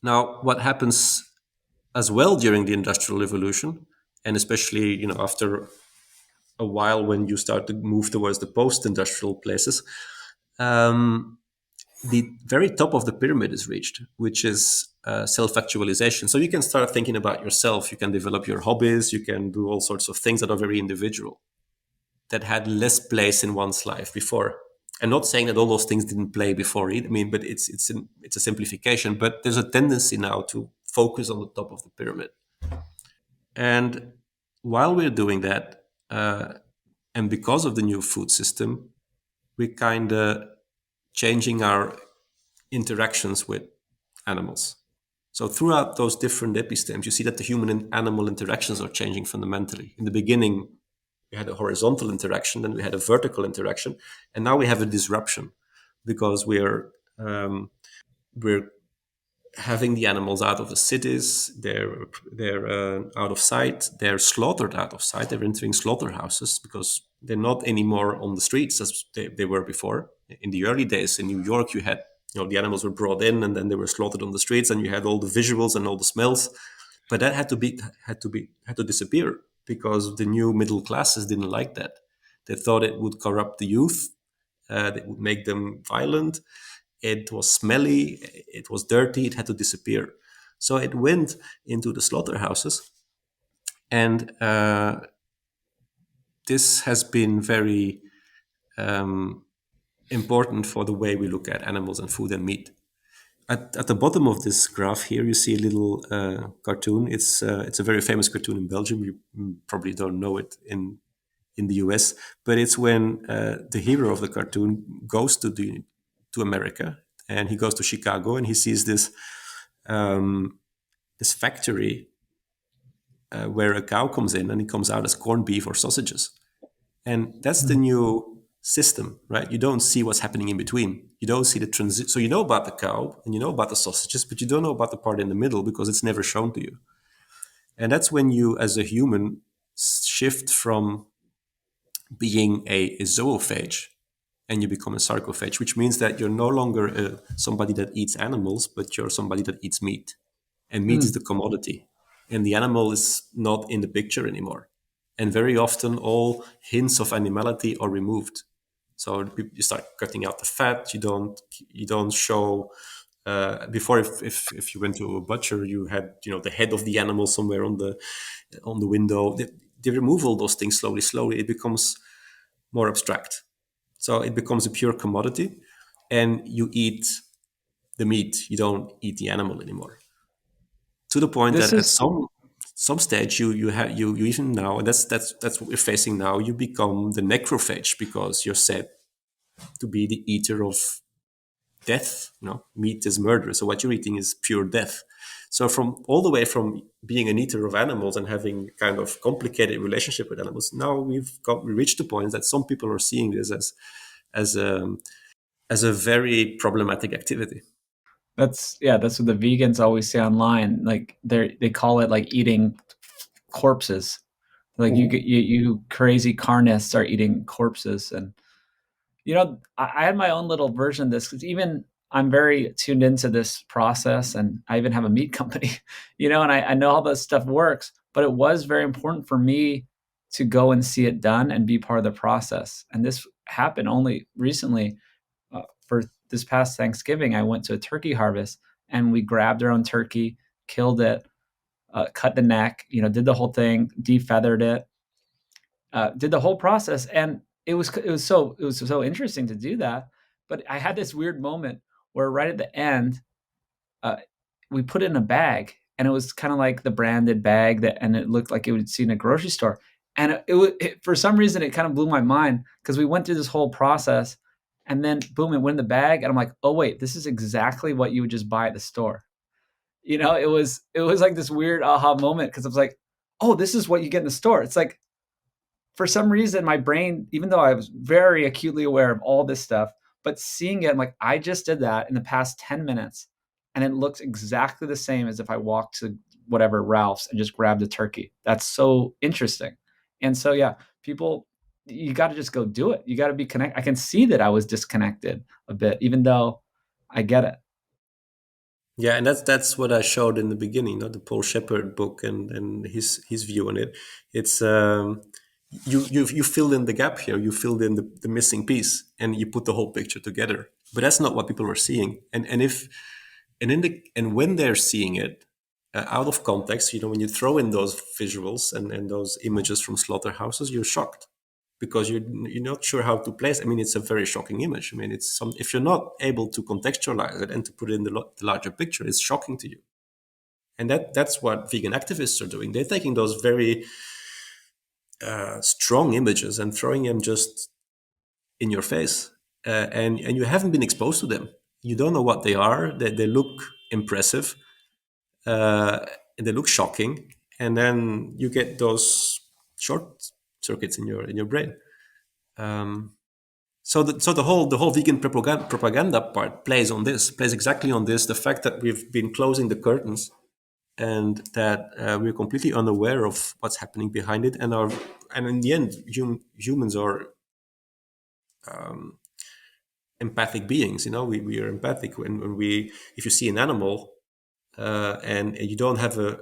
Now, what happens as well during the Industrial Revolution, and especially after a while when you start to move towards the post-industrial places, um, the very top of the pyramid is reached, which is self-actualization. So you can start thinking about yourself. You can develop your hobbies. You can do all sorts of things that are very individual, that had less place in one's life before. I'm not saying that all those things didn't play before either. I mean, but it's a simplification. But there's a tendency now to focus on the top of the pyramid. And while we're doing that, and because of the new food system, we're kind of changing our interactions with animals. So throughout those different epistemes, you see that the human and animal interactions are changing fundamentally. In the beginning, we had a horizontal interaction, then we had a vertical interaction, and now we have a disruption because we're having the animals out of the cities. They're out of sight. They're slaughtered out of sight. They're entering slaughterhouses because they're not anymore on the streets as they were before. In the early days in New York, you had the animals were brought in and then they were slaughtered on the streets, and you had all the visuals and all the smells. But that had to disappear because the new middle classes didn't like that. They thought it would corrupt the youth. It would make them violent. It was smelly, it was dirty, it had to disappear. So it went into the slaughterhouses, and this has been very important for the way we look at animals and food and meat. at the bottom of this graph here, you see a little cartoon. It's a very famous cartoon in Belgium. You probably don't know it in the US, but it's when the hero of the cartoon goes to America, and he goes to Chicago, and he sees this factory where a cow comes in, and it comes out as corned beef or sausages. And that's the new system, right? You don't see what's happening in between. You don't see the transit. So you know about the cow and you know about the sausages, but you don't know about the part in the middle because it's never shown to you. And that's when you, as a human, shift from being a zoophage and you become a sarcophage, which means that you're no longer somebody that eats animals, but you're somebody that eats meat. And meat is Mm. the commodity. And the animal is not in the picture anymore. And very often, all hints of animality are removed. So you start cutting out the fat. You don't show. Before, if you went to a butcher, you had the head of the animal somewhere on the window. They remove all those things slowly. Slowly, it becomes more abstract. So it becomes a pure commodity, and you eat the meat. You don't eat the animal anymore. To the point This that at is some stage you even now, and that's what we're facing now. You become the necrophage because you're said to be the eater of death. Meat is murder, so what you're eating is pure death. So from all the way from being an eater of animals and having kind of complicated relationship with animals, now we reached the point that some people are seeing this as a as a very problematic activity. that's what the vegans always say online. Like they call it like eating corpses. Like you crazy carnists are eating corpses. And I had my own little version of this because even I'm very tuned into this process, and I even have a meat company, and I know how this stuff works. But it was very important for me to go and see it done and be part of the process. And this happened only recently. For this past Thanksgiving, I went to a turkey harvest, and we grabbed our own turkey, killed it, cut the neck, did the whole thing, defeathered it, did the whole process. And it was so interesting to do that. But I had this weird moment where right at the end, uh, we put it in a bag, and it was kind of like the branded bag and it looked like it would see in a grocery store. And for some reason it kind of blew my mind because we went through this whole process, and then boom, it went in the bag, and I'm like, oh wait, this is exactly what you would just buy at the store. It was like this weird aha moment because I was like, oh, this is what you get in the store. It's like, for some reason, my brain, even though I was very acutely aware of all this stuff, but seeing it, I'm like, I just did that in the past 10 minutes, and it looks exactly the same as if I walked to whatever Ralph's and just grabbed a turkey. That's so interesting. And so, yeah, people, you got to just go do it. You got to be connected. I can see that I was disconnected a bit, even though I get it. Yeah, and that's what I showed in the beginning, the Paul Shepard book and his view on it. It's you filled in the gap here, you filled in the missing piece, and you put the whole picture together. But that's not what people are seeing. And when they're seeing it out of context, when you throw in those visuals and those images from slaughterhouses, you're shocked because you're not sure how to place. I mean, it's a very shocking image. I mean, if you're not able to contextualize it and to put it in the larger picture, it's shocking to you. And that's what vegan activists are doing. They're taking those very strong images and throwing them just in your face, and you haven't been exposed to them. You don't know what they are. They look impressive, and they look shocking, and then you get those short circuits in your brain. Um, so the whole vegan propaganda part plays exactly on this, the fact that we've been closing the curtains and that we're completely unaware of what's happening behind it, and in the end humans are empathic beings. We are empathic when we if you see an animal and you don't have a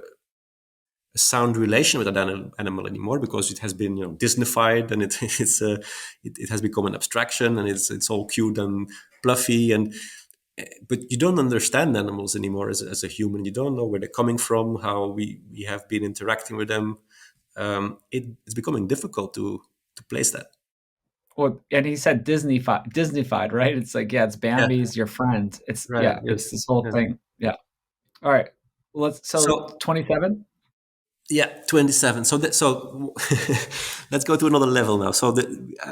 sound relation with that animal anymore because it has been Disneyfied, and it has become an abstraction, and it's all cute and fluffy, and but you don't understand animals anymore as a human. You don't know where they're coming from, how we have been interacting with them. It's becoming difficult to place that. Well, and he said Disneyfied, right? It's like, yeah, it's Yeah, Bambi's your friend. It's right. yeah, it's Yes. this whole Yeah. thing. Yeah. All right. Let's so So 27. yeah, 27. Let's go to another level now.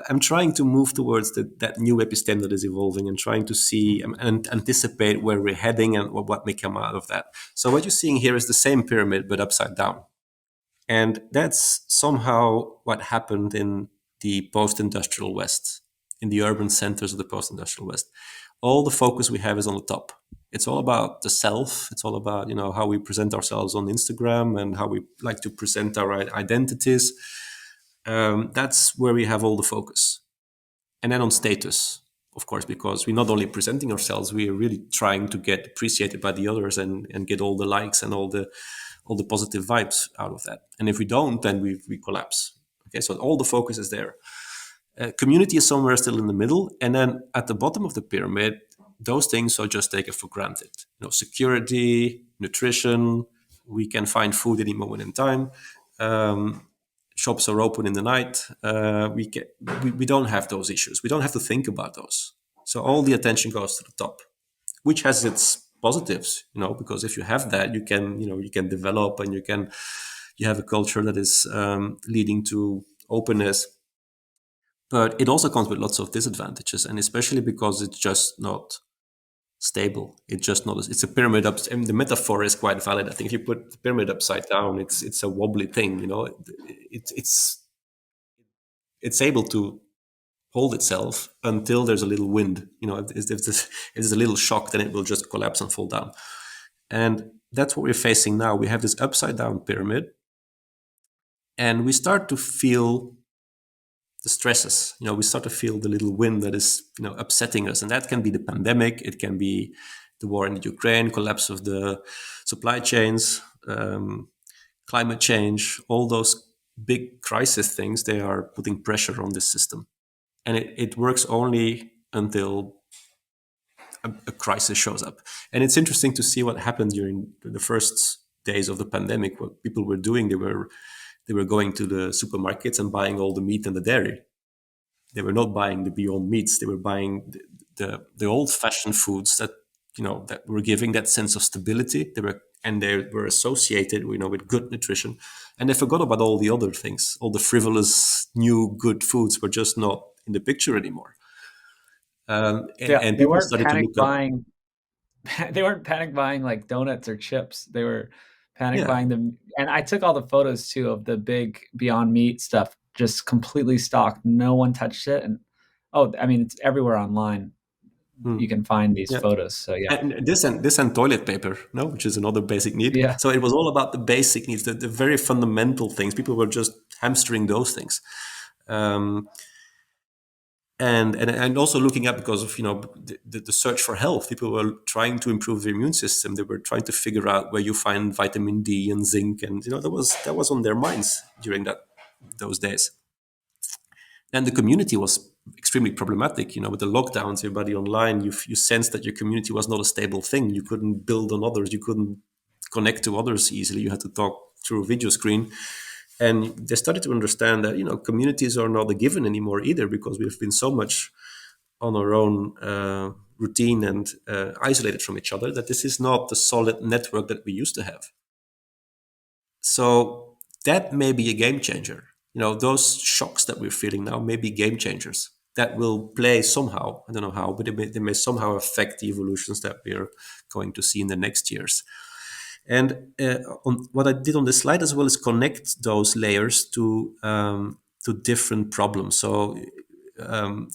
I'm trying to move towards that new episteme that is evolving and trying to see and anticipate where we're heading and what may come out of that. So what you're seeing here is the same pyramid but upside down. And that's somehow what happened in the post-industrial West, in the urban centers of the post-industrial West. All the focus we have is on the top. It's all about the self. It's all about how we present ourselves on Instagram and how we like to present our identities. That's where we have all the focus, and then on status, of course, because we're not only presenting ourselves, we are really trying to get appreciated by the others and get all the likes and all the positive vibes out of that. And if we don't, then we collapse. Okay, so all the focus is there. Community is somewhere still in the middle, and then at the bottom of the pyramid, those things are just taken for granted. Security, nutrition, we can find food any moment in time. Um, Shops are open in the night. We don't have those issues. We don't have to think about those. So all the attention goes to the top, which has its positives, because if you have that, you can develop and you have a culture that is leading to openness. But it also comes with lots of disadvantages, and especially because it's just not stable. It's just not. It's a pyramid up. And the metaphor is quite valid. I think if you put the pyramid upside down, it's a wobbly thing. It's able to hold itself until there's a little wind. If there's a little shock, then it will just collapse and fall down. And that's what we're facing now. We have this upside down pyramid, and we start to feel the stresses. We start to feel the little wind that is, upsetting us, and that can be the pandemic. It can be the war in the Ukraine, collapse of the supply chains, climate change. All those big crisis things, they are putting pressure on this system, and it works only until a crisis shows up. And it's interesting to see what happened during the first days of the pandemic. What people were doing, they were going to the supermarkets and buying all the meat and the dairy. They were not buying the Beyond Meats. They were buying the old-fashioned foods that were giving that sense of stability. They were associated, with good nutrition, and they forgot about all the other things. All the frivolous new good foods were just not in the picture anymore. And, Yeah, and they people weren't started to panic look up. buying. They weren't panic buying like donuts or chips. They were panic Yeah. buying them. And I took all the photos too of the big Beyond Meat stuff, just completely stocked. No one touched it. And oh, I mean, it's everywhere online. You Hmm. can find these Yeah. photos. So yeah, And toilet paper, no, which is another basic need. yeah, So it was all about the basic needs, the very fundamental things. People were just hamstering those things. Um, and also looking at, because of the search for health, people were trying to improve their immune system. They were trying to figure out where you find vitamin D and zinc, and that was on their minds during those days. And the community was extremely problematic. With the lockdowns, everybody online, you sensed that your community was not a stable thing. You couldn't build on others. You couldn't connect to others easily. You had to talk through a video screen. And they started to understand that communities are not a given anymore either, because we've been so much on our own routine and isolated from each other, that this is not the solid network that we used to have. So that may be a game changer. Those shocks that we're feeling now may be game changers that will play somehow. I don't know how, but they may somehow affect the evolutions that we're going to see in the next years. And on what I did on this slide as well is connect those layers to different problems. So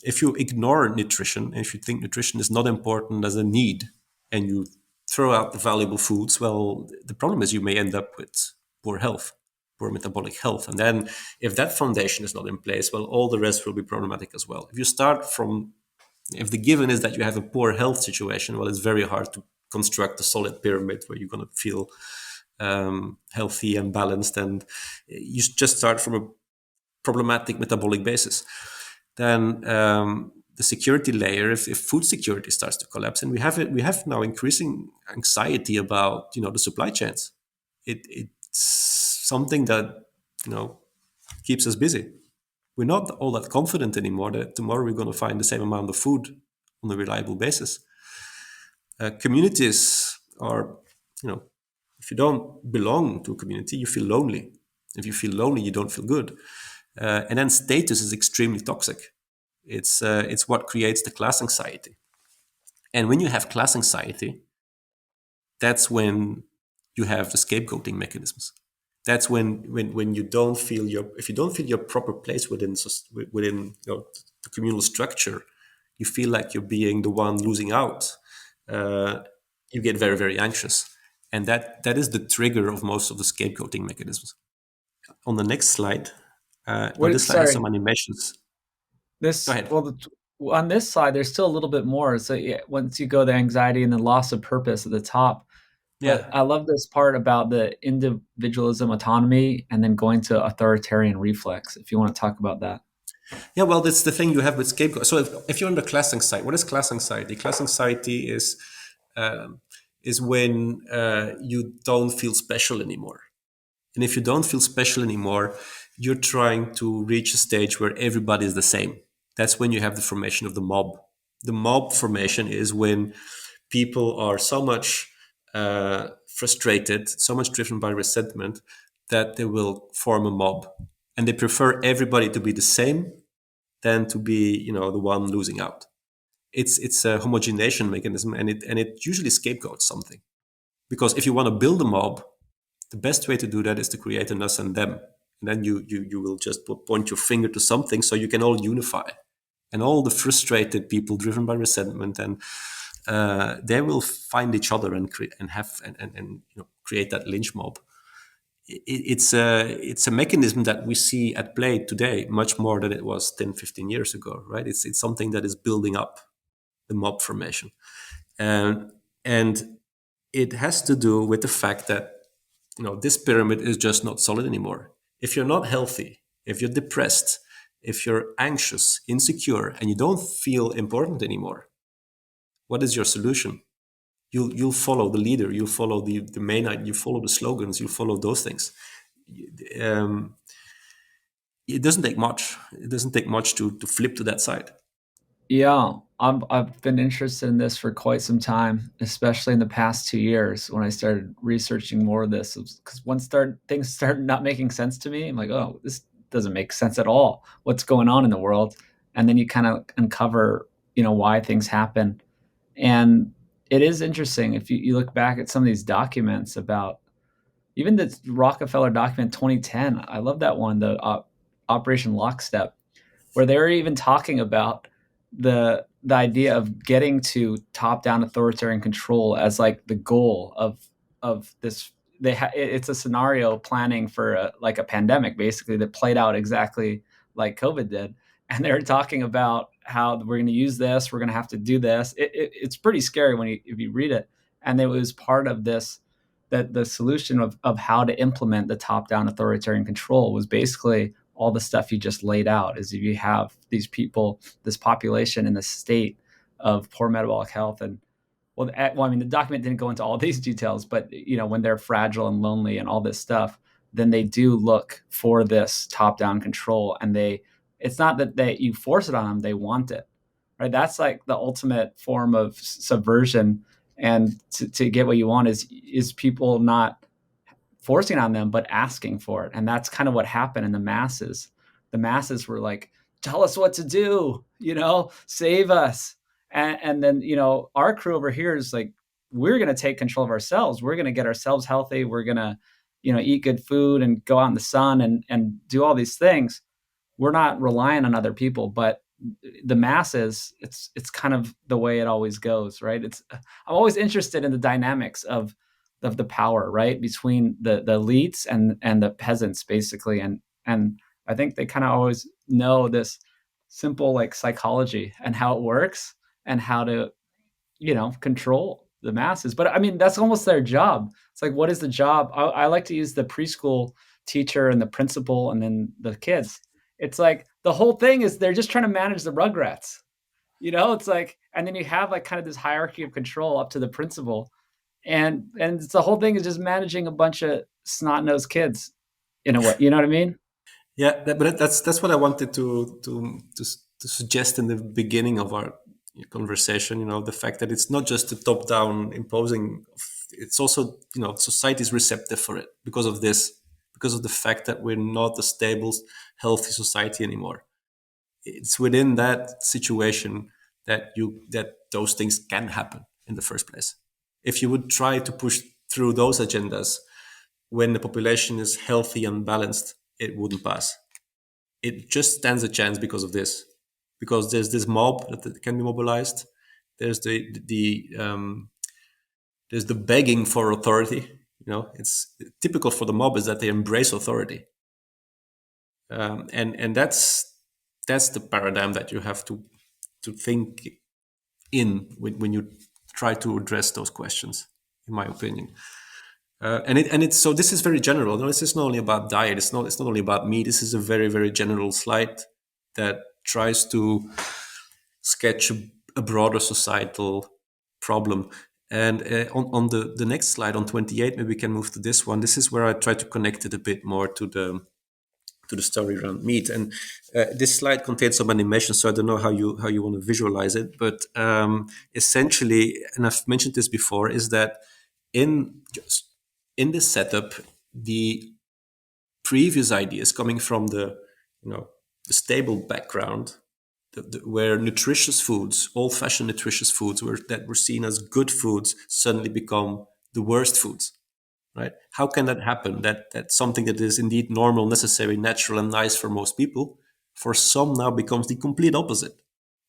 if you ignore nutrition, if you think nutrition is not important as a need, and you throw out the valuable foods, well, the problem is you may end up with poor health, poor metabolic health. And then if that foundation is not in place, well, all the rest will be problematic as well. If the given is that you have a poor health situation, well, it's very hard to construct a solid pyramid where you're going to feel healthy and balanced. And you just start from a problematic metabolic basis. Then the security layer, if food security starts to collapse, and we have now increasing anxiety about the supply chains. It's something that keeps us busy. we're not all that confident anymore that tomorrow we're going to find the same amount of food on a reliable basis. Communities are, you know, if you don't belong to a community, you feel lonely. If you feel lonely, you don't feel good. And then status is extremely toxic. It's what creates the class anxiety. And when you have class anxiety, that's when you have the scapegoating mechanisms. That's when you don't feel your if you don't feel your proper place within the communal structure, you feel like you're being the one losing out. Uh, you get very very anxious, and that is the trigger of most of the scapegoating mechanisms. On the next slide, no, What? this slide has some Sorry, animations. Go this ahead. well, on this side, there's still a little bit more. So yeah, once you go the anxiety and the loss of purpose at the top, but Yeah. I love this part about the individualism, autonomy, and then going to authoritarian reflex. If you want to talk about that. Yeah, well, that's the thing you have with scapegoat. So if you're on the class anxiety, what is class anxiety? Class anxiety um, is when you don't feel special anymore. And if you don't feel special anymore, you're trying to reach a stage where everybody is the same. That's when you have the formation of the mob. The mob formation is when people are so much frustrated, so much driven by resentment, that they will form a mob. And they prefer everybody to be the same than to be, the one losing out. It's a homogenization mechanism, and it usually scapegoats something. Because if you want to build a mob, the best way to do that is to create an us and them. And then you will just point your finger to something so you can all unify. And all the frustrated people driven by resentment, and they will find each other and create that lynch mob. It's a mechanism that we see at play today much more than it was 10, 15 years ago, right? It's something that is building up the mob formation. And it has to do with the fact that this pyramid is just not solid anymore. If you're not healthy, if you're depressed, if you're anxious, insecure, and you don't feel important anymore, what is your solution? You'll follow the leader, you'll follow the main, you follow the slogans, you follow those things. um, it doesn't take much. It doesn't take much to flip to that side. Yeah, I've been interested in this for quite some time, especially in the past 2 years when I started researching more of this. Because once things start not making sense to me, I'm like, oh, this doesn't make sense at all. What's going on in the world? And then you kind of uncover, why things happen. And it is interesting if you look back at some of these documents about even the Rockefeller document 2010. I love that one, the Operation Lockstep, where they're even talking about the idea of getting to top down authoritarian control as like the goal of this. It's a scenario planning for like a pandemic basically that played out exactly like COVID did, and they're talking about how we're going to use this, we're going to have to do this. It's pretty scary if you read it, and it was part of this, that the solution of how to implement the top down authoritarian control was basically all the stuff you just laid out. Is if you have these people, this population in the state of poor metabolic health, and I mean, the document didn't go into all these details, but when they're fragile and lonely and all this stuff, then they do look for this top down control, and it's not that you force it on them, they want it, right? That's like the ultimate form of subversion. And to get what you want is people not forcing on them, but asking for it. And that's kind of what happened in the masses. The masses were like, tell us what to do, save us. And then, our crew over here is like, we're going to take control of ourselves. We're going to get ourselves healthy. We're going to, eat good food and go out in the sun and do all these things. We're not relying on other people, but the masses, it's kind of the way it always goes, right? I'm always interested in the dynamics of the power, right, between the elites and the peasants, basically, and I think they kind of always know this simple like psychology and how it works and how to control the masses. But I mean, that's almost their job. It's like, what is the job? I like to use the preschool teacher and the principal and then the kids. It's like the whole thing is they're just trying to manage the rugrats. It's like, and then you have like kind of this hierarchy of control up to the principal, and it's the whole thing is just managing a bunch of snot nosed kids in a way. You know what I mean? Yeah, that's what I wanted to suggest in the beginning of our conversation. The fact that it's not just the top down imposing; it's also society is receptive for it because of this, because of the fact that we're not a stable, healthy society anymore. It's within that situation that those things can happen in the first place. If you would try to push through those agendas when the population is healthy and balanced, it wouldn't pass. It just stands a chance because of this, because there's this mob that can be mobilized. There's there's the begging for authority. It's typical for the mob is that they embrace authority, and that's the paradigm that you have to think in when you try to address those questions, in my opinion. And it's so this is very general. No, this is not only about diet. It's not only about meat. This is a very very general slide that tries to sketch a broader societal problem. And on the next slide, on 28, maybe we can move to this one. This is where I try to connect it a bit more to the story around meat. And this slide contains some animation, so I don't know how you want to visualize it. But essentially, and I've mentioned this before, is that in in this setup, the previous ideas coming from the stable background, where nutritious foods, old-fashioned nutritious foods, that were seen as good foods, suddenly become the worst foods. Right? How can that happen? That something that is indeed normal, necessary, natural, and nice for most people, for some now becomes the complete opposite.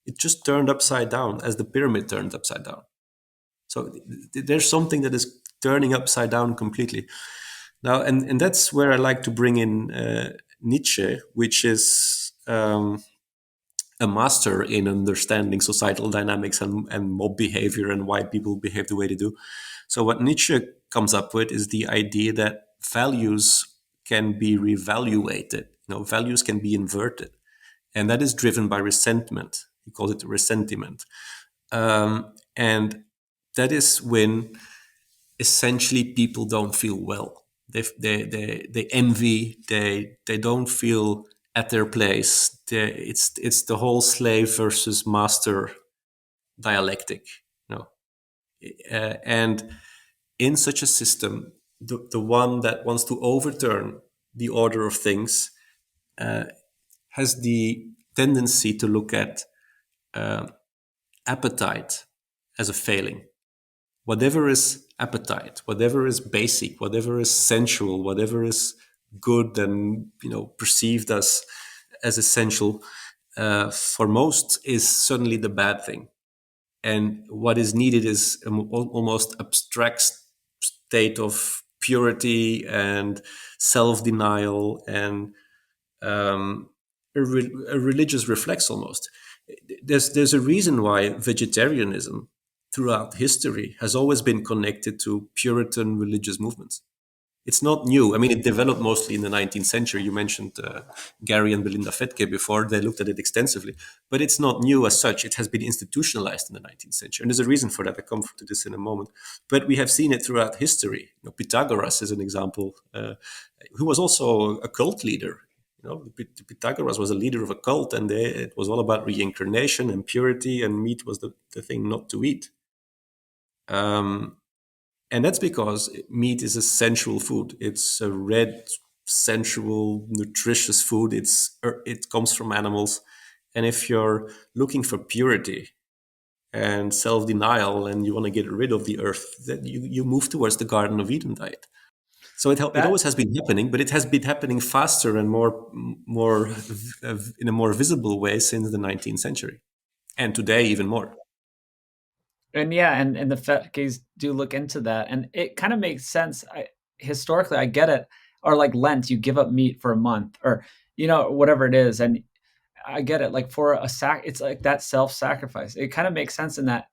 It just turned upside down, as the pyramid turned upside down. So there's something that is turning upside down completely. Now, and that's where I like to bring in Nietzsche, which is a master in understanding societal dynamics and mob behavior and why people behave the way they do. So what Nietzsche comes up with is the idea that values can be revaluated. Values can be inverted, and that is driven by resentment. He calls it resentiment, and that is when essentially people don't feel well. They envy. They don't feel at their place. It's the whole slave versus master dialectic. You know, and in such a system, the one that wants to overturn the order of things has the tendency to look at appetite as a failing. Whatever is appetite, whatever is basic, whatever is sensual, whatever is good and perceived as essential, for most is suddenly the bad thing. And what is needed is almost abstract state of purity and self-denial and a religious reflex almost. There's a reason why vegetarianism throughout history has always been connected to Puritan religious movements. It's not new. I mean, it developed mostly in the 19th century. You mentioned Gary and Belinda Fetke before. They looked at it extensively. But it's not new as such. It has been institutionalized in the 19th century. And there's a reason for that. I'll come to this in a moment. But we have seen it throughout history. Pythagoras is an example, who was also a cult leader. Pythagoras was a leader of a cult, and it was all about reincarnation and purity, and meat was the thing not to eat. And that's because meat is a sensual food. It's a red, sensual, nutritious food. It comes from animals. And if you're looking for purity and self-denial and you want to get rid of the earth, then you move towards the Garden of Eden diet. So it That always has been happening, but it has been happening faster and more in a more visible way since the 19th century, and today even more. and yeah, and the Fetkes do look into that, and it kind of makes sense. Historically, I get it. Or like Lent, you give up meat for a month, or whatever it is, and I get it. Like for it's like that self-sacrifice. It kind of makes sense in that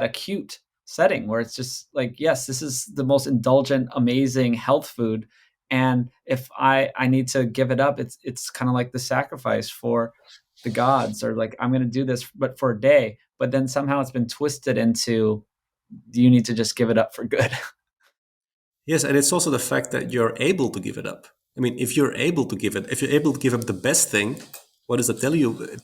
acute setting where it's just like, yes, this is the most indulgent, amazing health food, and if I need to give it up, it's kind of like the sacrifice for the gods, or like I'm going to do this, but for a day. But then somehow it's been twisted into you need to just give it up for good. Yes, and it's also the fact that you're able to give it up. I mean, if you're able to give it, if you're able to give up the best thing, what does that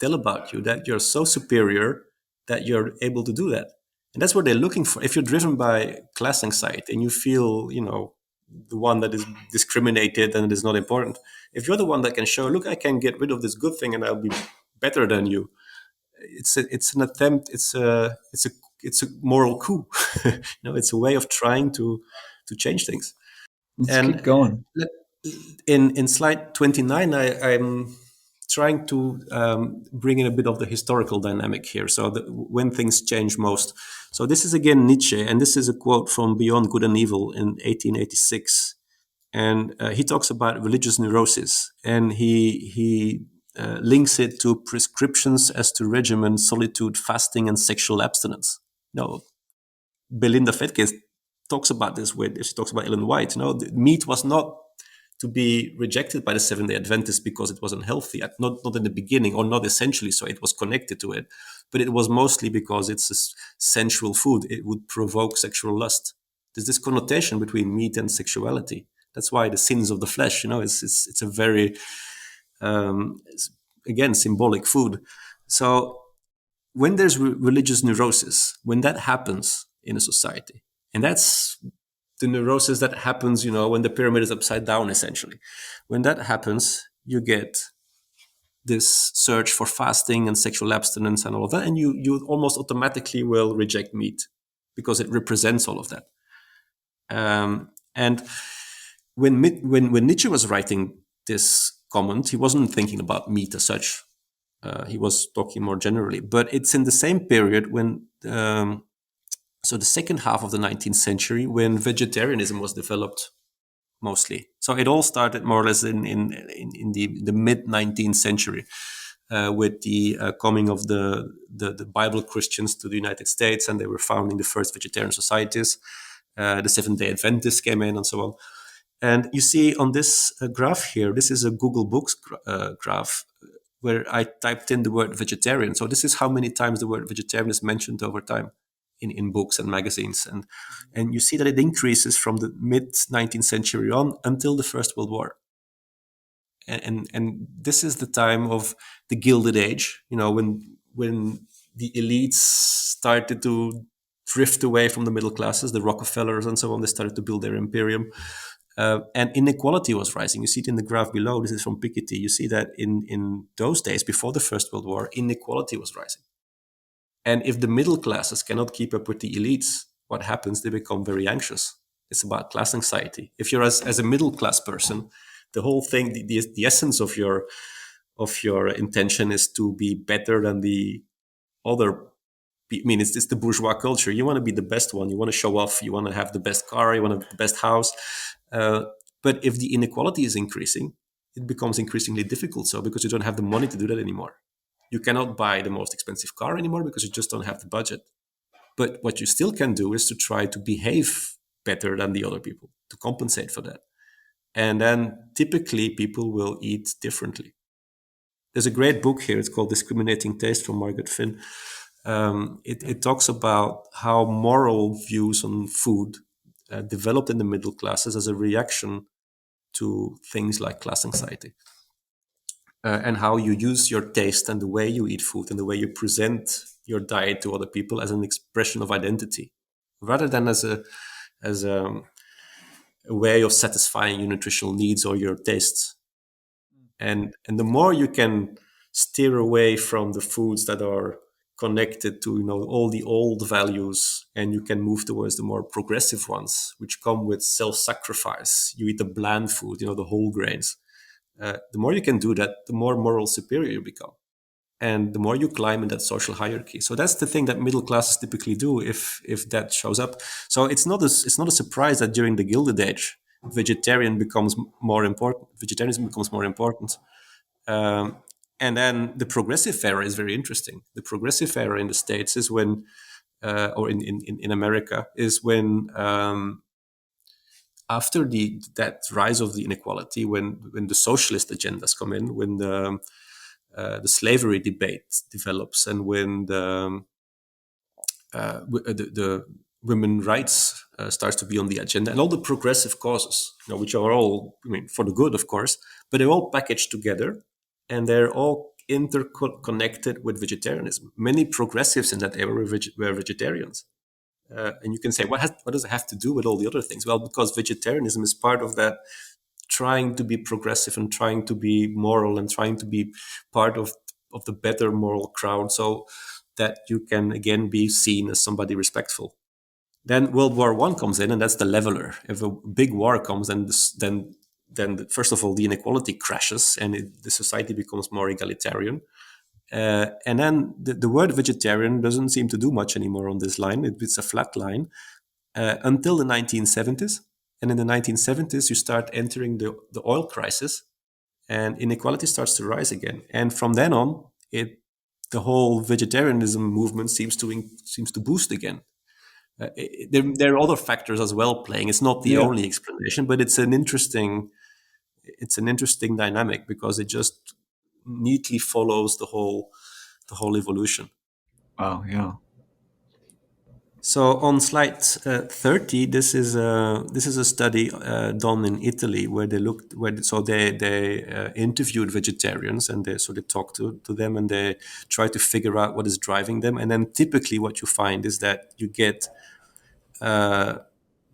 tell about you? That you're so superior that you're able to do that. And that's what they're looking for. If you're driven by class anxiety and you feel, the one that is discriminated and it is not important, if you're the one that can show, look, I can get rid of this good thing and I'll be better than you. It's an attempt. It's a moral coup. It's a way of trying to change things. Let's And keep going. in slide 29, I'm trying to bring in a bit of the historical dynamic here. So when things change most. So this is again Nietzsche, and this is a quote from Beyond Good and Evil in 1886. And he talks about religious neurosis, and he links it to prescriptions as to regimen, solitude, fasting, and sexual abstinence. No, Belinda Fetke talks about this when she talks about Ellen White. The meat was not to be rejected by the Seventh-day Adventists because it wasn't healthy, not in the beginning, or not essentially so. It was connected to it, but it was mostly because it's a sensual food. It would provoke sexual lust. There's this connotation between meat and sexuality. That's why the sins of the flesh, it's a very, again, symbolic food. So when there's religious neurosis, when that happens in a society, and that's the neurosis that happens, when the pyramid is upside down, essentially. When that happens, you get this search for fasting and sexual abstinence and all of that, and you almost automatically will reject meat because it represents all of that. And when Nietzsche was writing this comment, he wasn't thinking about meat as such. He was talking more generally, but it's in the same period when so the second half of the 19th century, when vegetarianism was developed mostly. So it all started more or less in the mid 19th century with the coming of the Bible Christians to the United States, and they were founding the first vegetarian societies. The Seventh-day Adventists came in, and so on. And you see on this graph here, this is a Google Books graph where I typed in the word vegetarian. So this is how many times the word vegetarian is mentioned over time in books and magazines. And you see that it increases from the mid 19th century on until the First World War. And this is the time of the Gilded Age, when the elites started to drift away from the middle classes, the Rockefellers and so on. They started to build their imperium. And inequality was rising. You see it in the graph below. This is from Piketty. You see that in those days, before the First World War, inequality was rising. And if the middle classes cannot keep up with the elites, what happens? They become very anxious. It's about class anxiety. If you're as a middle class person, the whole thing, the essence of your intention is to be better than the other. I mean, it's the bourgeois culture. You want to be the best one. You want to show off. You want to have the best car. You want to have the best house. But if the inequality is increasing, it becomes increasingly difficult. So because you don't have the money to do that anymore, you cannot buy the most expensive car anymore because you just don't have the budget. But what you still can do is to try to behave better than the other people to compensate for that. And then typically people will eat differently. There's a great book here. It's called Discriminating Taste from Margaret Finn. It talks about how moral views on food developed in the middle classes as a reaction to things like class anxiety. And how you use your taste and the way you eat food and the way you present your diet to other people as an expression of identity, rather than as a way of satisfying your nutritional needs or your tastes. And the more you can steer away from the foods that are connected to all the old values, and you can move towards the more progressive ones, which come with self-sacrifice. You eat the bland food, the whole grains. The more you can do that, the more moral superior you become, and the more you climb in that social hierarchy. So that's the thing that middle classes typically do if that shows up. So it's not a surprise that during the Gilded Age, vegetarianism becomes more important. And then the progressive era is very interesting. The progressive era in the States is when, or in America, is when after that rise of the inequality, when the socialist agendas come in, when the slavery debate develops, and when the women rights starts to be on the agenda, and all the progressive causes, which are all, I mean, for the good, of course, but they're all packaged together, and they're all interconnected with vegetarianism. Many progressives in that era were vegetarians. And you can say, what does it have to do with all the other things? Well, because vegetarianism is part of that trying to be progressive and trying to be moral and trying to be part of the better moral crowd, so that you can again be seen as somebody respectful. Then World War One comes in, and that's the leveler. If a big war comes, then first of all the inequality crashes, and the society becomes more egalitarian. And then the word vegetarian doesn't seem to do much anymore on this line. It's a flat line until the 1970s. And in the 1970s, you start entering the oil crisis, and inequality starts to rise again. And from then on, the whole vegetarianism movement seems to boost again. There are other factors as well playing. It's not the Yeah. only explanation, but it's an interesting dynamic, because it just neatly follows the whole evolution. Wow. Yeah. So on slide 30, this is a study done in Italy, where they interviewed vegetarians, and they talked to them, and they try to figure out what is driving them. And then typically what you find is that you get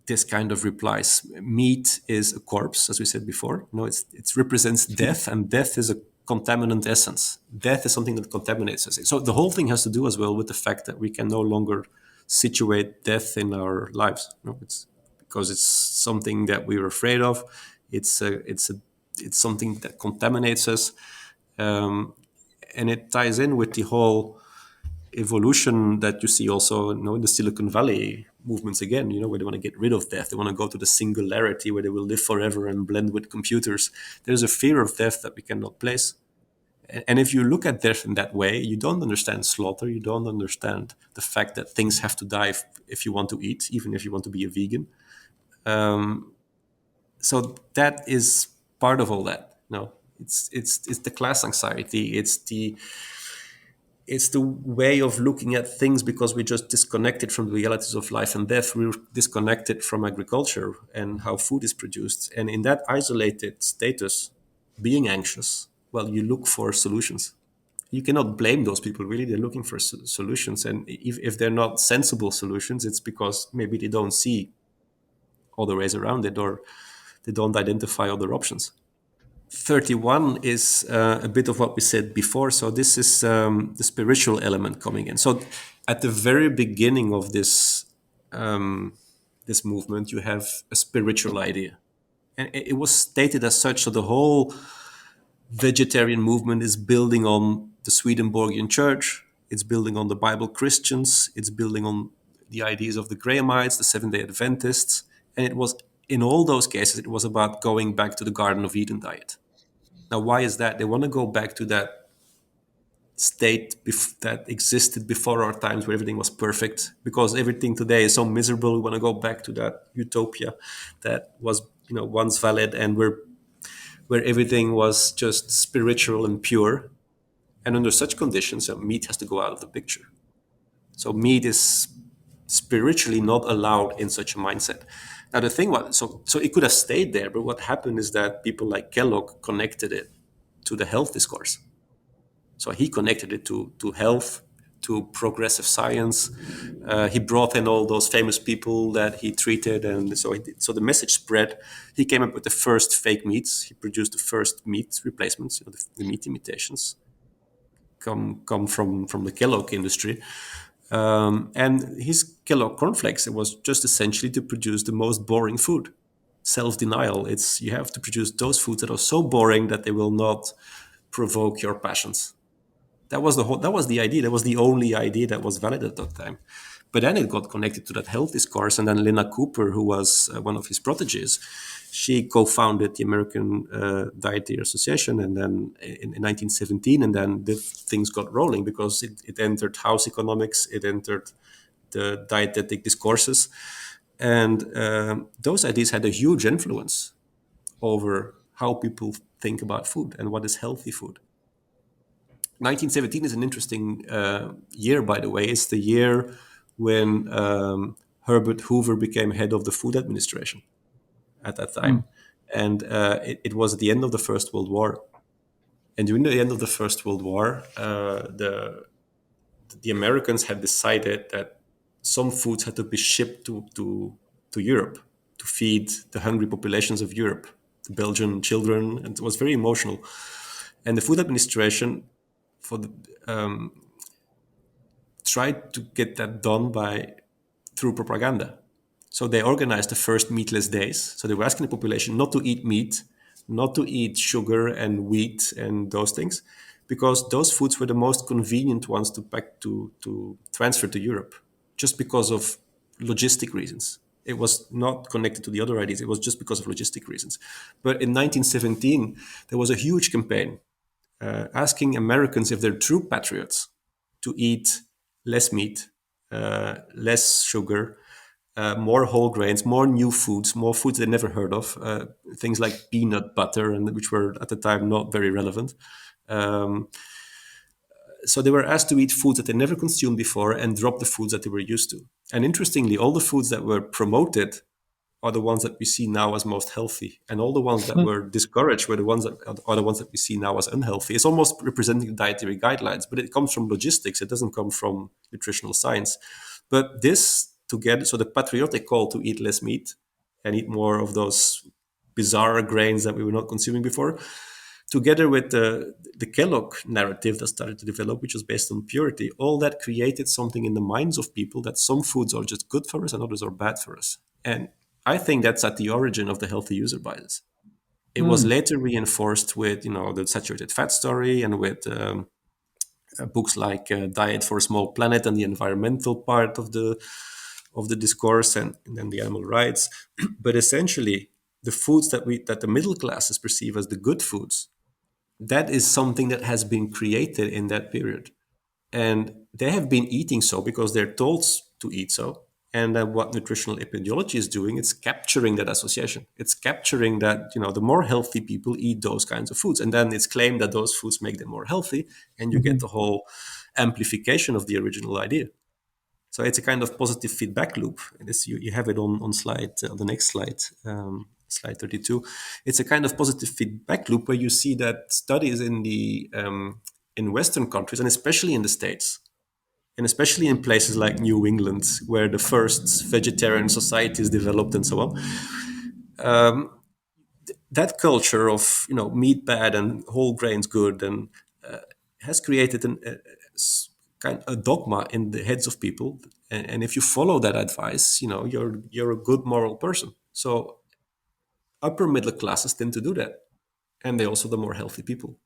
this kind of replies. Meat is a corpse, as we said before. It represents death, and death is a contaminant essence. Death is something that contaminates us. So the whole thing has to do as well with the fact that we can no longer situate death in our lives. It's because it's something that we're afraid of. It's something that contaminates us, um, and it ties in with the whole evolution that you see also, in the Silicon Valley movements again, where they want to get rid of death. They want to go to the singularity where they will live forever and blend with computers. There's a fear of death that we cannot place. And if you look at death in that way, you don't understand slaughter. You don't understand the fact that things have to die if you want to eat, even if you want to be a vegan. So that is part of all that. It's the class anxiety. It's the way of looking at things, because we're just disconnected from the realities of life and death. We're disconnected from agriculture and how food is produced. And in that isolated status, being anxious, well, you look for solutions. You cannot blame those people, really. They're looking for solutions. And if they're not sensible solutions, it's because maybe they don't see other ways around it, or they don't identify other options. 31 is a bit of what we said before. So this is the spiritual element coming in. So at the very beginning of this movement, you have a spiritual idea, and it was stated as such. So the whole vegetarian movement is building on the Swedenborgian Church. It's building on the Bible Christians. It's building on the ideas of the Grahamites, the Seventh-day Adventists, and it was, in all those cases, it was about going back to the Garden of Eden diet. Now, why is that? They want to go back to that state that existed before our times, where everything was perfect, because everything today is so miserable. We want to go back to that utopia that was, once valid, and where everything was just spiritual and pure. And under such conditions, meat has to go out of the picture. So meat is spiritually not allowed in such a mindset. Now the thing was, so it could have stayed there, but what happened is that people like Kellogg connected it to the health discourse. So he connected it to health, to progressive science. He brought in all those famous people that he treated, and so the message spread. He came up with the first fake meats. He produced the first meat replacements, the meat imitations, come from the Kellogg industry. And his Kellogg cornflakes, it was just essentially to produce the most boring food. Self-denial. It's, you have to produce those foods that are so boring that they will not provoke your passions. That was the idea. That was the only idea that was valid at that time. But then it got connected to that health discourse, and then Lena Cooper, who was one of his proteges, she co-founded the American Dietary Association, and then in 1917, and then the things got rolling, because it entered house economics, it entered the dietetic discourses, and those ideas had a huge influence over how people think about food and what is healthy food. 1917 is an interesting year, by the way. It's the year when Herbert Hoover became head of the Food Administration at that Mm. time. And it was at the end of the First World War. And during the end of the First World War, the Americans had decided that some foods had to be shipped to Europe to feed the hungry populations of Europe, the Belgian children, and it was very emotional. And the Food Administration for the, tried to get that done by through propaganda. So they organized the first meatless days. So they were asking the population not to eat meat, not to eat sugar and wheat and those things, because those foods were the most convenient ones to pack to transfer to Europe, just because of logistic reasons. It was not connected to the other ideas. It was just because of logistic reasons. But in 1917, there was a huge campaign asking Americans if they're true patriots to eat less meat, less sugar, more whole grains, more new foods, more foods they never heard of, things like peanut butter, and which were at the time not very relevant. Um, so they were asked to eat foods that they never consumed before and drop the foods that they were used to. And interestingly, all the foods that were promoted are the ones that we see now as most healthy, and all the ones that were discouraged were the ones that are the ones that we see now as unhealthy. It's almost representing dietary guidelines, but it comes from logistics. It doesn't come from nutritional science. But this together, so the patriotic call to eat less meat and eat more of those bizarre grains that we were not consuming before, together with the Kellogg narrative that started to develop, which was based on purity, all that created something in the minds of people that some foods are just good for us and others are bad for us. And I think that's at the origin of the healthy user bias. It was Mm. later reinforced with, the saturated fat story and with books like Diet for a Small Planet and the environmental part of the discourse, and then the animal rights. But essentially, the foods that the middle classes perceive as the good foods, that is something that has been created in that period. And they have been eating so because they're told to eat so. And what nutritional epidemiology is doing, it's capturing that association. It's capturing that, the more healthy people eat those kinds of foods. And then it's claimed that those foods make them more healthy. And you get Mhm. the whole amplification of the original idea. So it's a kind of positive feedback loop. And this, you have it on slide, the next slide, slide 32. It's a kind of positive feedback loop where you see that studies in Western countries, and especially in the States, and especially in places like New England, where the first vegetarian societies developed and so on, that culture of meat bad and whole grains good, and has created kind a dogma in the heads of people. And if you follow that advice, you're a good moral person. So upper middle classes tend to do that, and they're also the more healthy people.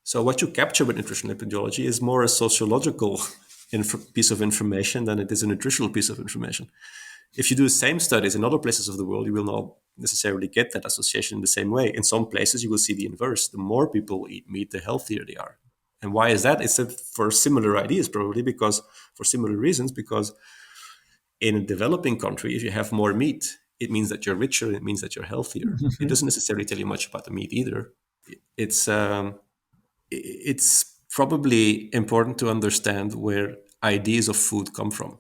So what you capture with nutritional epidemiology is more a sociological piece of information than it is a nutritional piece of information. If you do the same studies in other places of the world, you will not necessarily get that association in the same way. In some places, you will see the inverse. The more people eat meat, the healthier they are. And why is that? It's for similar ideas, probably because for similar reasons, because in a developing country, if you have more meat, it means that you're richer, it means that you're healthier. It doesn't necessarily tell you much about the meat either. It's it's probably important to understand where ideas of food come from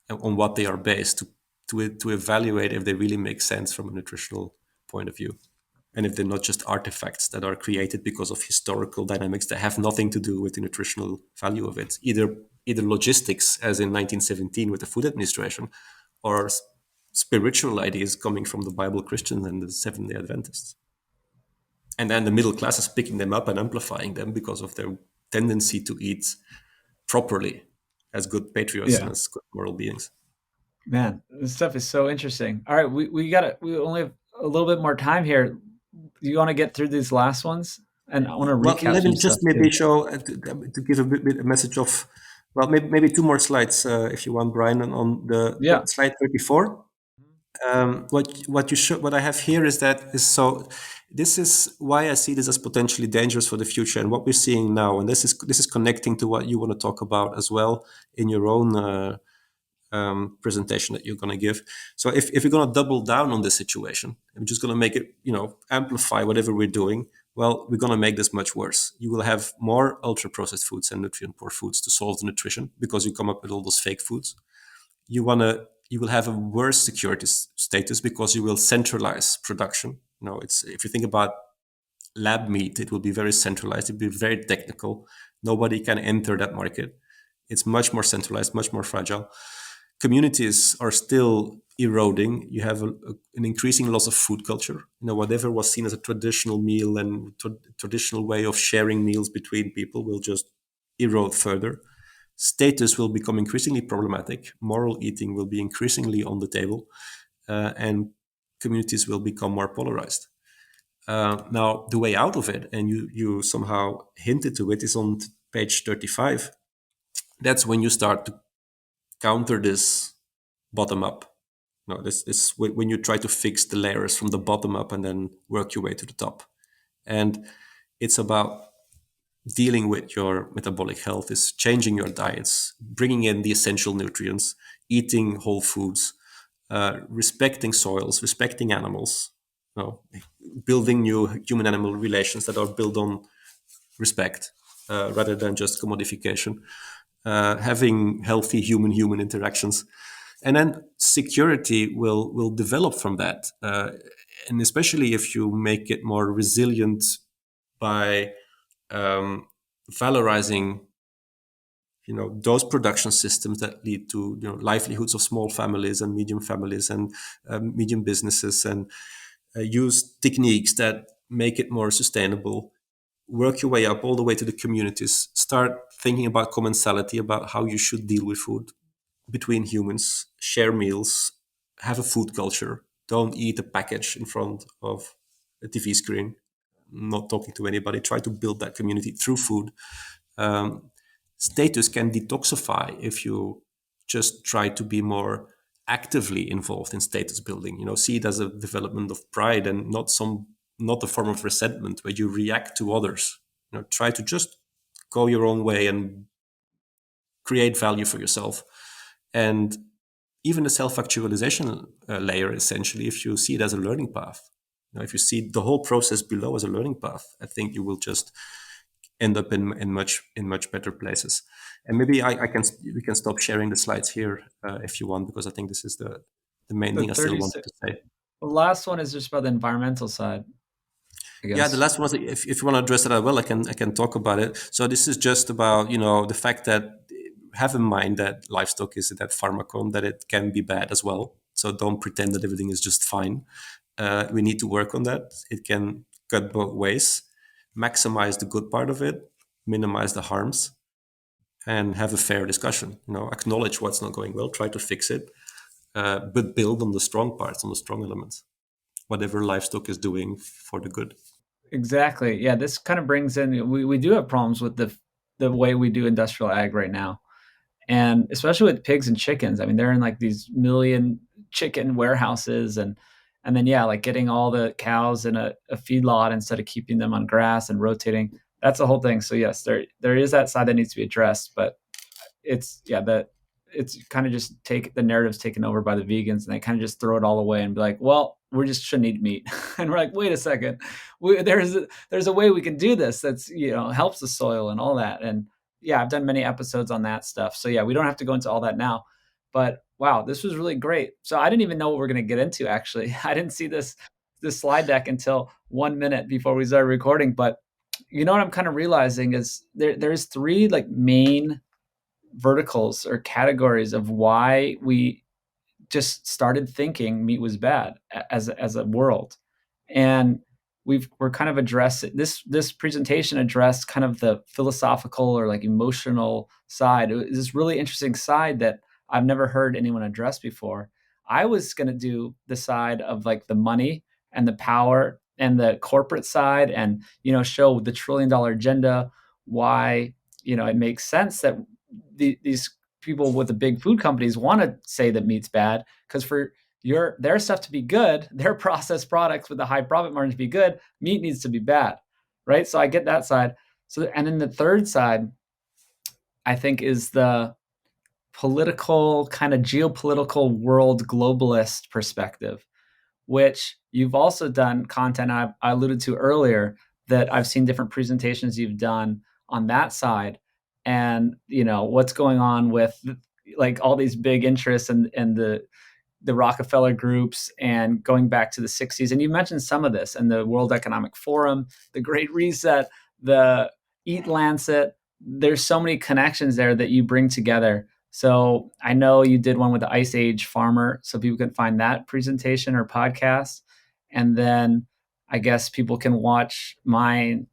and on what they are based to evaluate if they really make sense from a nutritional point of view, and if they're not just artifacts that are created because of historical dynamics that have nothing to do with the nutritional value of it, either logistics as in 1917 with the Food Administration, or spiritual ideas coming from the Bible Christians and the Seventh-day Adventists. And then the middle class is picking them up and amplifying them because of their tendency to eat properly as good patriots and Yeah, as good moral beings. man, this stuff is so interesting. All right, we only have a little bit more time here. You want to get through these last ones, and I want to Well, recap let me some just stuff maybe too. show to give a message of, well, maybe two more slides if you want, Brian, on the Yeah. slide 34. What I have here is so. This is why I see this as potentially dangerous for the future, and what we're seeing now. And this is connecting to what you want to talk about as well in your own presentation that you're going to give. So if you're going to double down on this situation, I'm just going to make it, amplify whatever we're doing. Well, we're going to make this much worse. You will have more ultra processed foods and nutrient poor foods to solve the nutrition because you come up with all those fake foods. You want to you will have a worse security status because you will centralize production. It's, if you think about lab meat, it will be very centralized. It will be very technical. Nobody can enter that market. It's much more centralized, much more fragile. Communities are still eroding. You have an increasing loss of food culture. Whatever was seen as a traditional meal and traditional way of sharing meals between people will just erode further. Status will become increasingly problematic. Moral eating will be increasingly on the table, and communities will become more polarized. Now, the way out of it, and you somehow hinted to it, is on page 35. That's when you start to counter this bottom up. No, this is when you try to fix the layers from the bottom up and then work your way to the top. And it's about dealing with your metabolic health, is changing your diets, bringing in the essential nutrients, eating whole foods, respecting soils, respecting animals, you know, building new human-animal relations that are built on respect rather than just commodification, having healthy human-human interactions. And then security will develop from that, and especially if you make it more resilient by valorizing those production systems that lead to livelihoods of small families and medium families and medium businesses, and use techniques that make it more sustainable. Work your way up all the way to the communities. Start thinking about commensality, about how you should deal with food between humans. Share meals, have a food culture. Don't eat a package in front of a TV screen, not talking to anybody. Try to build that community through food. um, Status can detoxify if you just try to be more actively involved in status building. See it as a development of pride and not a form of resentment where you react to others. Try to just go your own way and create value for yourself. And even the self-actualization layer, essentially, if you see it as a learning path, if you see the whole process below as a learning path, I think you will just end up in much better places. And maybe we can stop sharing the slides here if you want, because I think this is the main The thing I still wanted 36, to say. the last one is just about the environmental side, I Yeah, the guess. last one was, if you want to address that as well, I can talk about it. So this is just about the fact that, have in mind that livestock is that pharmacon, that it can be bad as well. So don't pretend that everything is just fine. We need to work on that. It can cut both ways. Maximize the good part of it, minimize the harms, and have a fair discussion. Acknowledge what's not going well, try to fix it, but build on the strong parts, on the strong elements. Whatever livestock is doing for the good. Exactly. Yeah, this kind of brings in, we do have problems with the way we do industrial ag right now. And especially with pigs and chickens. I mean, they're in like these million chicken warehouses, and then yeah, like getting all the cows in a feedlot instead of keeping them on grass and rotating. That's the whole thing. So yes, there is that side that needs to be addressed, but it's yeah, that it's kind of just take the narrative's taken over by the vegans, and they kind of just throw it all away and be like, well, we just shouldn't eat meat. And we're like, wait a second, there's a way we can do this that's helps the soil and all that. And yeah, I've done many episodes on that stuff, so yeah, we don't have to go into all that now. But wow, this was really great. So I didn't even know what we're going to get into. Actually, I didn't see this slide deck until 1 minute before we started recording. But what I'm kind of realizing is there's three like main verticals or categories of why we just started thinking meat was bad as a world. And we're kind of addressing this presentation addressed kind of the philosophical or like emotional side. It was this really interesting side that I've never heard anyone address before. I was going to do the side of like the money and the power and the corporate side, and show the $1 trillion agenda, why it makes sense that these people with the big food companies want to say that meat's bad, because for their stuff to be good, their processed products with the high profit margin to be good, meat needs to be bad, right? So I get that side. So, and then the third side, I think, is the political kind of geopolitical world globalist perspective, which you've also done content I alluded to earlier, that I've seen different presentations you've done on that side. And what's going on with like all these big interests and the Rockefeller groups and going back to the 60s. And you mentioned some of this and the World Economic Forum, the Great Reset, the Eat Lancet. There's so many connections there that you bring together. So I know you did one with the Ice Age farmer, so people can find that presentation or podcast. And then I guess people can watch mine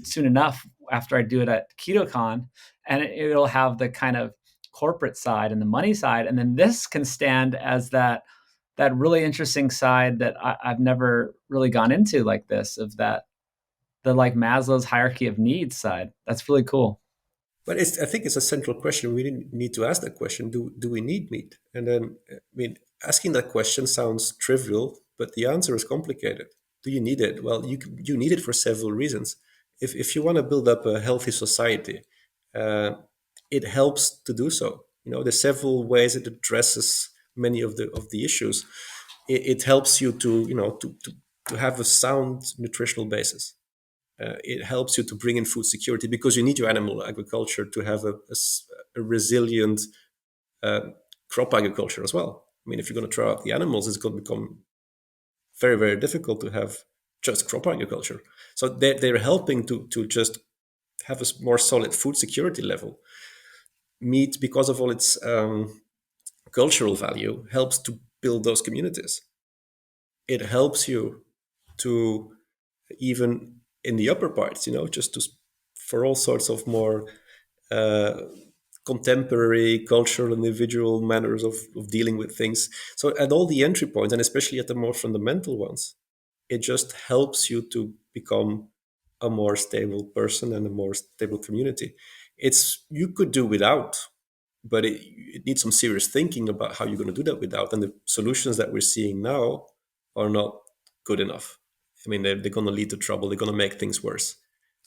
soon enough after I do it at KetoCon, and it'll have the kind of corporate side and the money side, and then this can stand as that really interesting side that I've never really gone into like this, of that the like Maslow's hierarchy of needs side. That's really cool. But I think it's a central question. We didn't need to ask that question. Do we need meat? And then, I mean, asking that question sounds trivial, but the answer is complicated. Do you need it? Well, you need it for several reasons. If you want to build up a healthy society, uh, it helps to do so. You know, there's several ways it addresses many of the issues. It helps you to to have a sound nutritional basis. It helps you to bring in food security because you need your animal agriculture to have a resilient uh, crop agriculture as well. I mean, if you're going to throw out the animals, it's going to become very, very difficult to have just crop agriculture. So they're helping to just have a more solid food security level. Meat, because of all its cultural value, helps to build those communities. It helps you to, even in the upper parts, just to for all sorts of more uh, contemporary cultural individual manners of dealing with things. So at all the entry points, and especially at the more fundamental ones, it just helps you to become a more stable person and a more stable community. It's you could do without, but it needs some serious thinking about how you're going to do that without. And the solutions that we're seeing now are not good enough. I mean, they're going to lead to trouble. They're going to make things worse.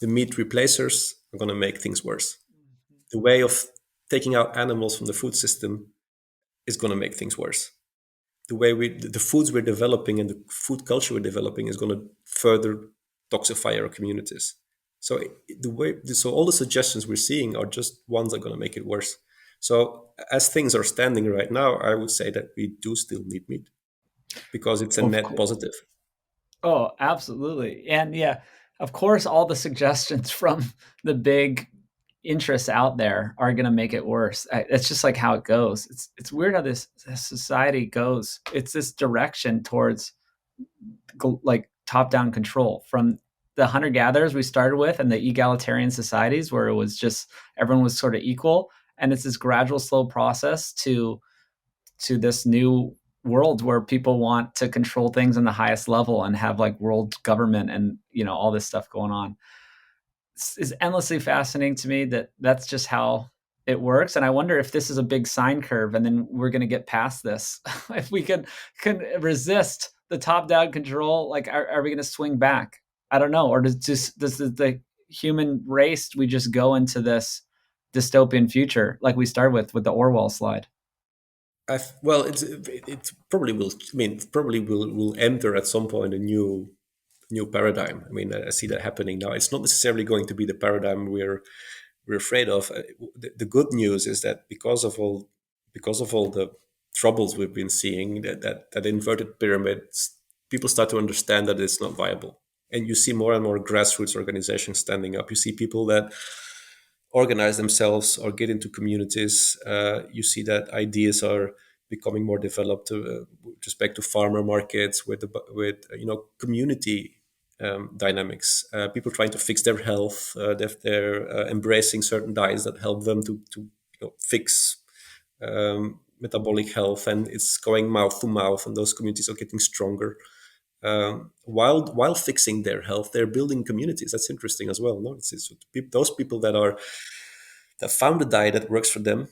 The meat replacers are going to make things worse. The way of taking out animals from the food system is going to make things worse. The way the foods we're developing and the food culture we're developing is going to further toxify our communities. So so all the suggestions we're seeing are just ones that are going to make it worse. So as things are standing right now, I would say that we do still need meat because it's a Of net course. positive. Oh, absolutely. And yeah, of course, all the suggestions from the big interests out there are going to make it worse. It's just like how it goes. It's weird how this society goes. It's this direction towards like top down control from the hunter gatherers we started with and the egalitarian societies where it was just everyone was sort of equal. And it's this gradual, slow process to this new world where people want to control things on the highest level and have like world government and all this stuff going on. Is endlessly fascinating to me that that's just how it works. And I wonder if this is a big sine curve and then we're going to get past this. If we can resist the top down control, like are we going to swing back? I don't know. Or does the human race, we just go into this dystopian future like we started with the Orwell slide? Well, it probably will. I mean, probably will enter at some point a new paradigm. I mean, I see that happening now. It's not necessarily going to be the paradigm we're afraid of. The good news is that because of all the troubles we've been seeing, that inverted pyramids, people start to understand that it's not viable, and you see more and more grassroots organizations standing up. You see people that organize themselves or get into communities. You see that ideas are becoming more developed with respect to farmer markets, with community dynamics. People trying to fix their health. They're embracing certain diets that help them to fix metabolic health, and it's going mouth to mouth. And those communities are getting stronger. While fixing their health, they're building communities. That's interesting as well. No, it's those people that found a diet that works for them.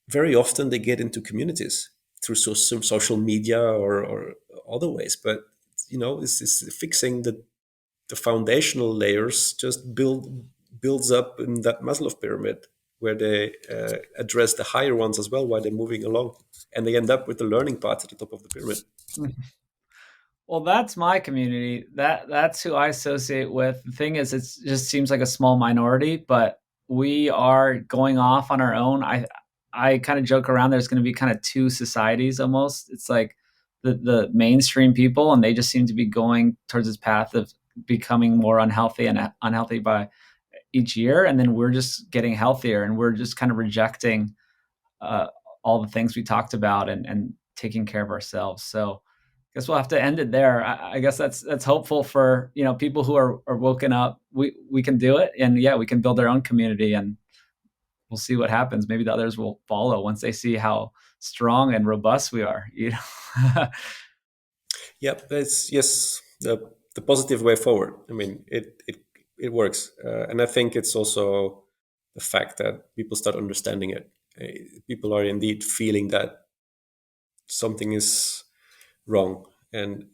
Very often, they get into communities through some social media or other ways. But it's fixing the foundational layers. Just builds up in that Maslow pyramid where they address the higher ones as well while they're moving along, and they end up with the learning path at the top of the pyramid. Well, that's my community. That's who I associate with. The thing is, it just seems like a small minority, but we are going off on our own. I kind of joke around there's going to be kind of two societies almost. It's like the mainstream people, and they just seem to be going towards this path of becoming more unhealthy and unhealthy by each year. And then we're just getting healthier, and we're just kind of rejecting uh, all the things we talked about, and taking care of ourselves. So I guess we'll have to end it there. I guess that's hopeful for, people who are woken up. We can do it, and yeah, we can build our own community, and we'll see what happens. Maybe the others will follow once they see how strong and robust we are. Yep, that's yes the positive way forward. I mean, it works, and I think it's also the fact that people start understanding it. People are indeed feeling that something is wrong, and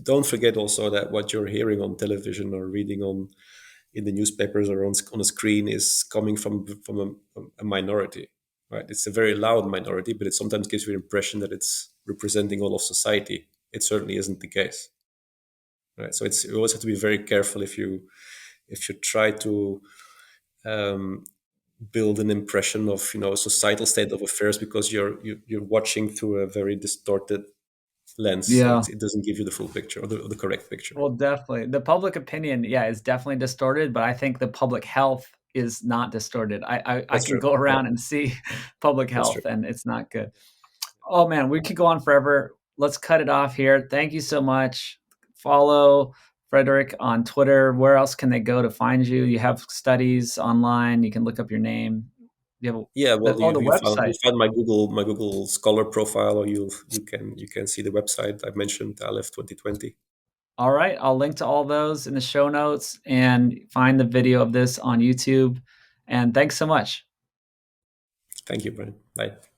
don't forget also that what you're hearing on television or reading on in the newspapers or on a screen is coming from a minority, right? It's a very loud minority, but it sometimes gives you the impression that it's representing all of society. It certainly isn't the case, right? So you always have to be very careful if you try to um, build an impression of a societal state of affairs because you're watching through a very distorted lens. So Yeah. it doesn't give you the full picture or the correct picture. Well, definitely. The public opinion, yeah, is definitely distorted, but I think the public health is not distorted. I That's can true. go Yeah, around and see public that's true. health, and it's not good. Oh man, we could go on forever. Let's cut it off here. Thank you so much. Follow Frederic on Twitter. Where else can they go to find you? You have studies online. You can look up your name. You have Yeah, well, the you website. found my Google Scholar profile, or you can see the website I mentioned, Aleph 2020. All right, I'll link to all those in the show notes, and find the video of this on YouTube. And thanks so much. Thank you, Brian. Bye.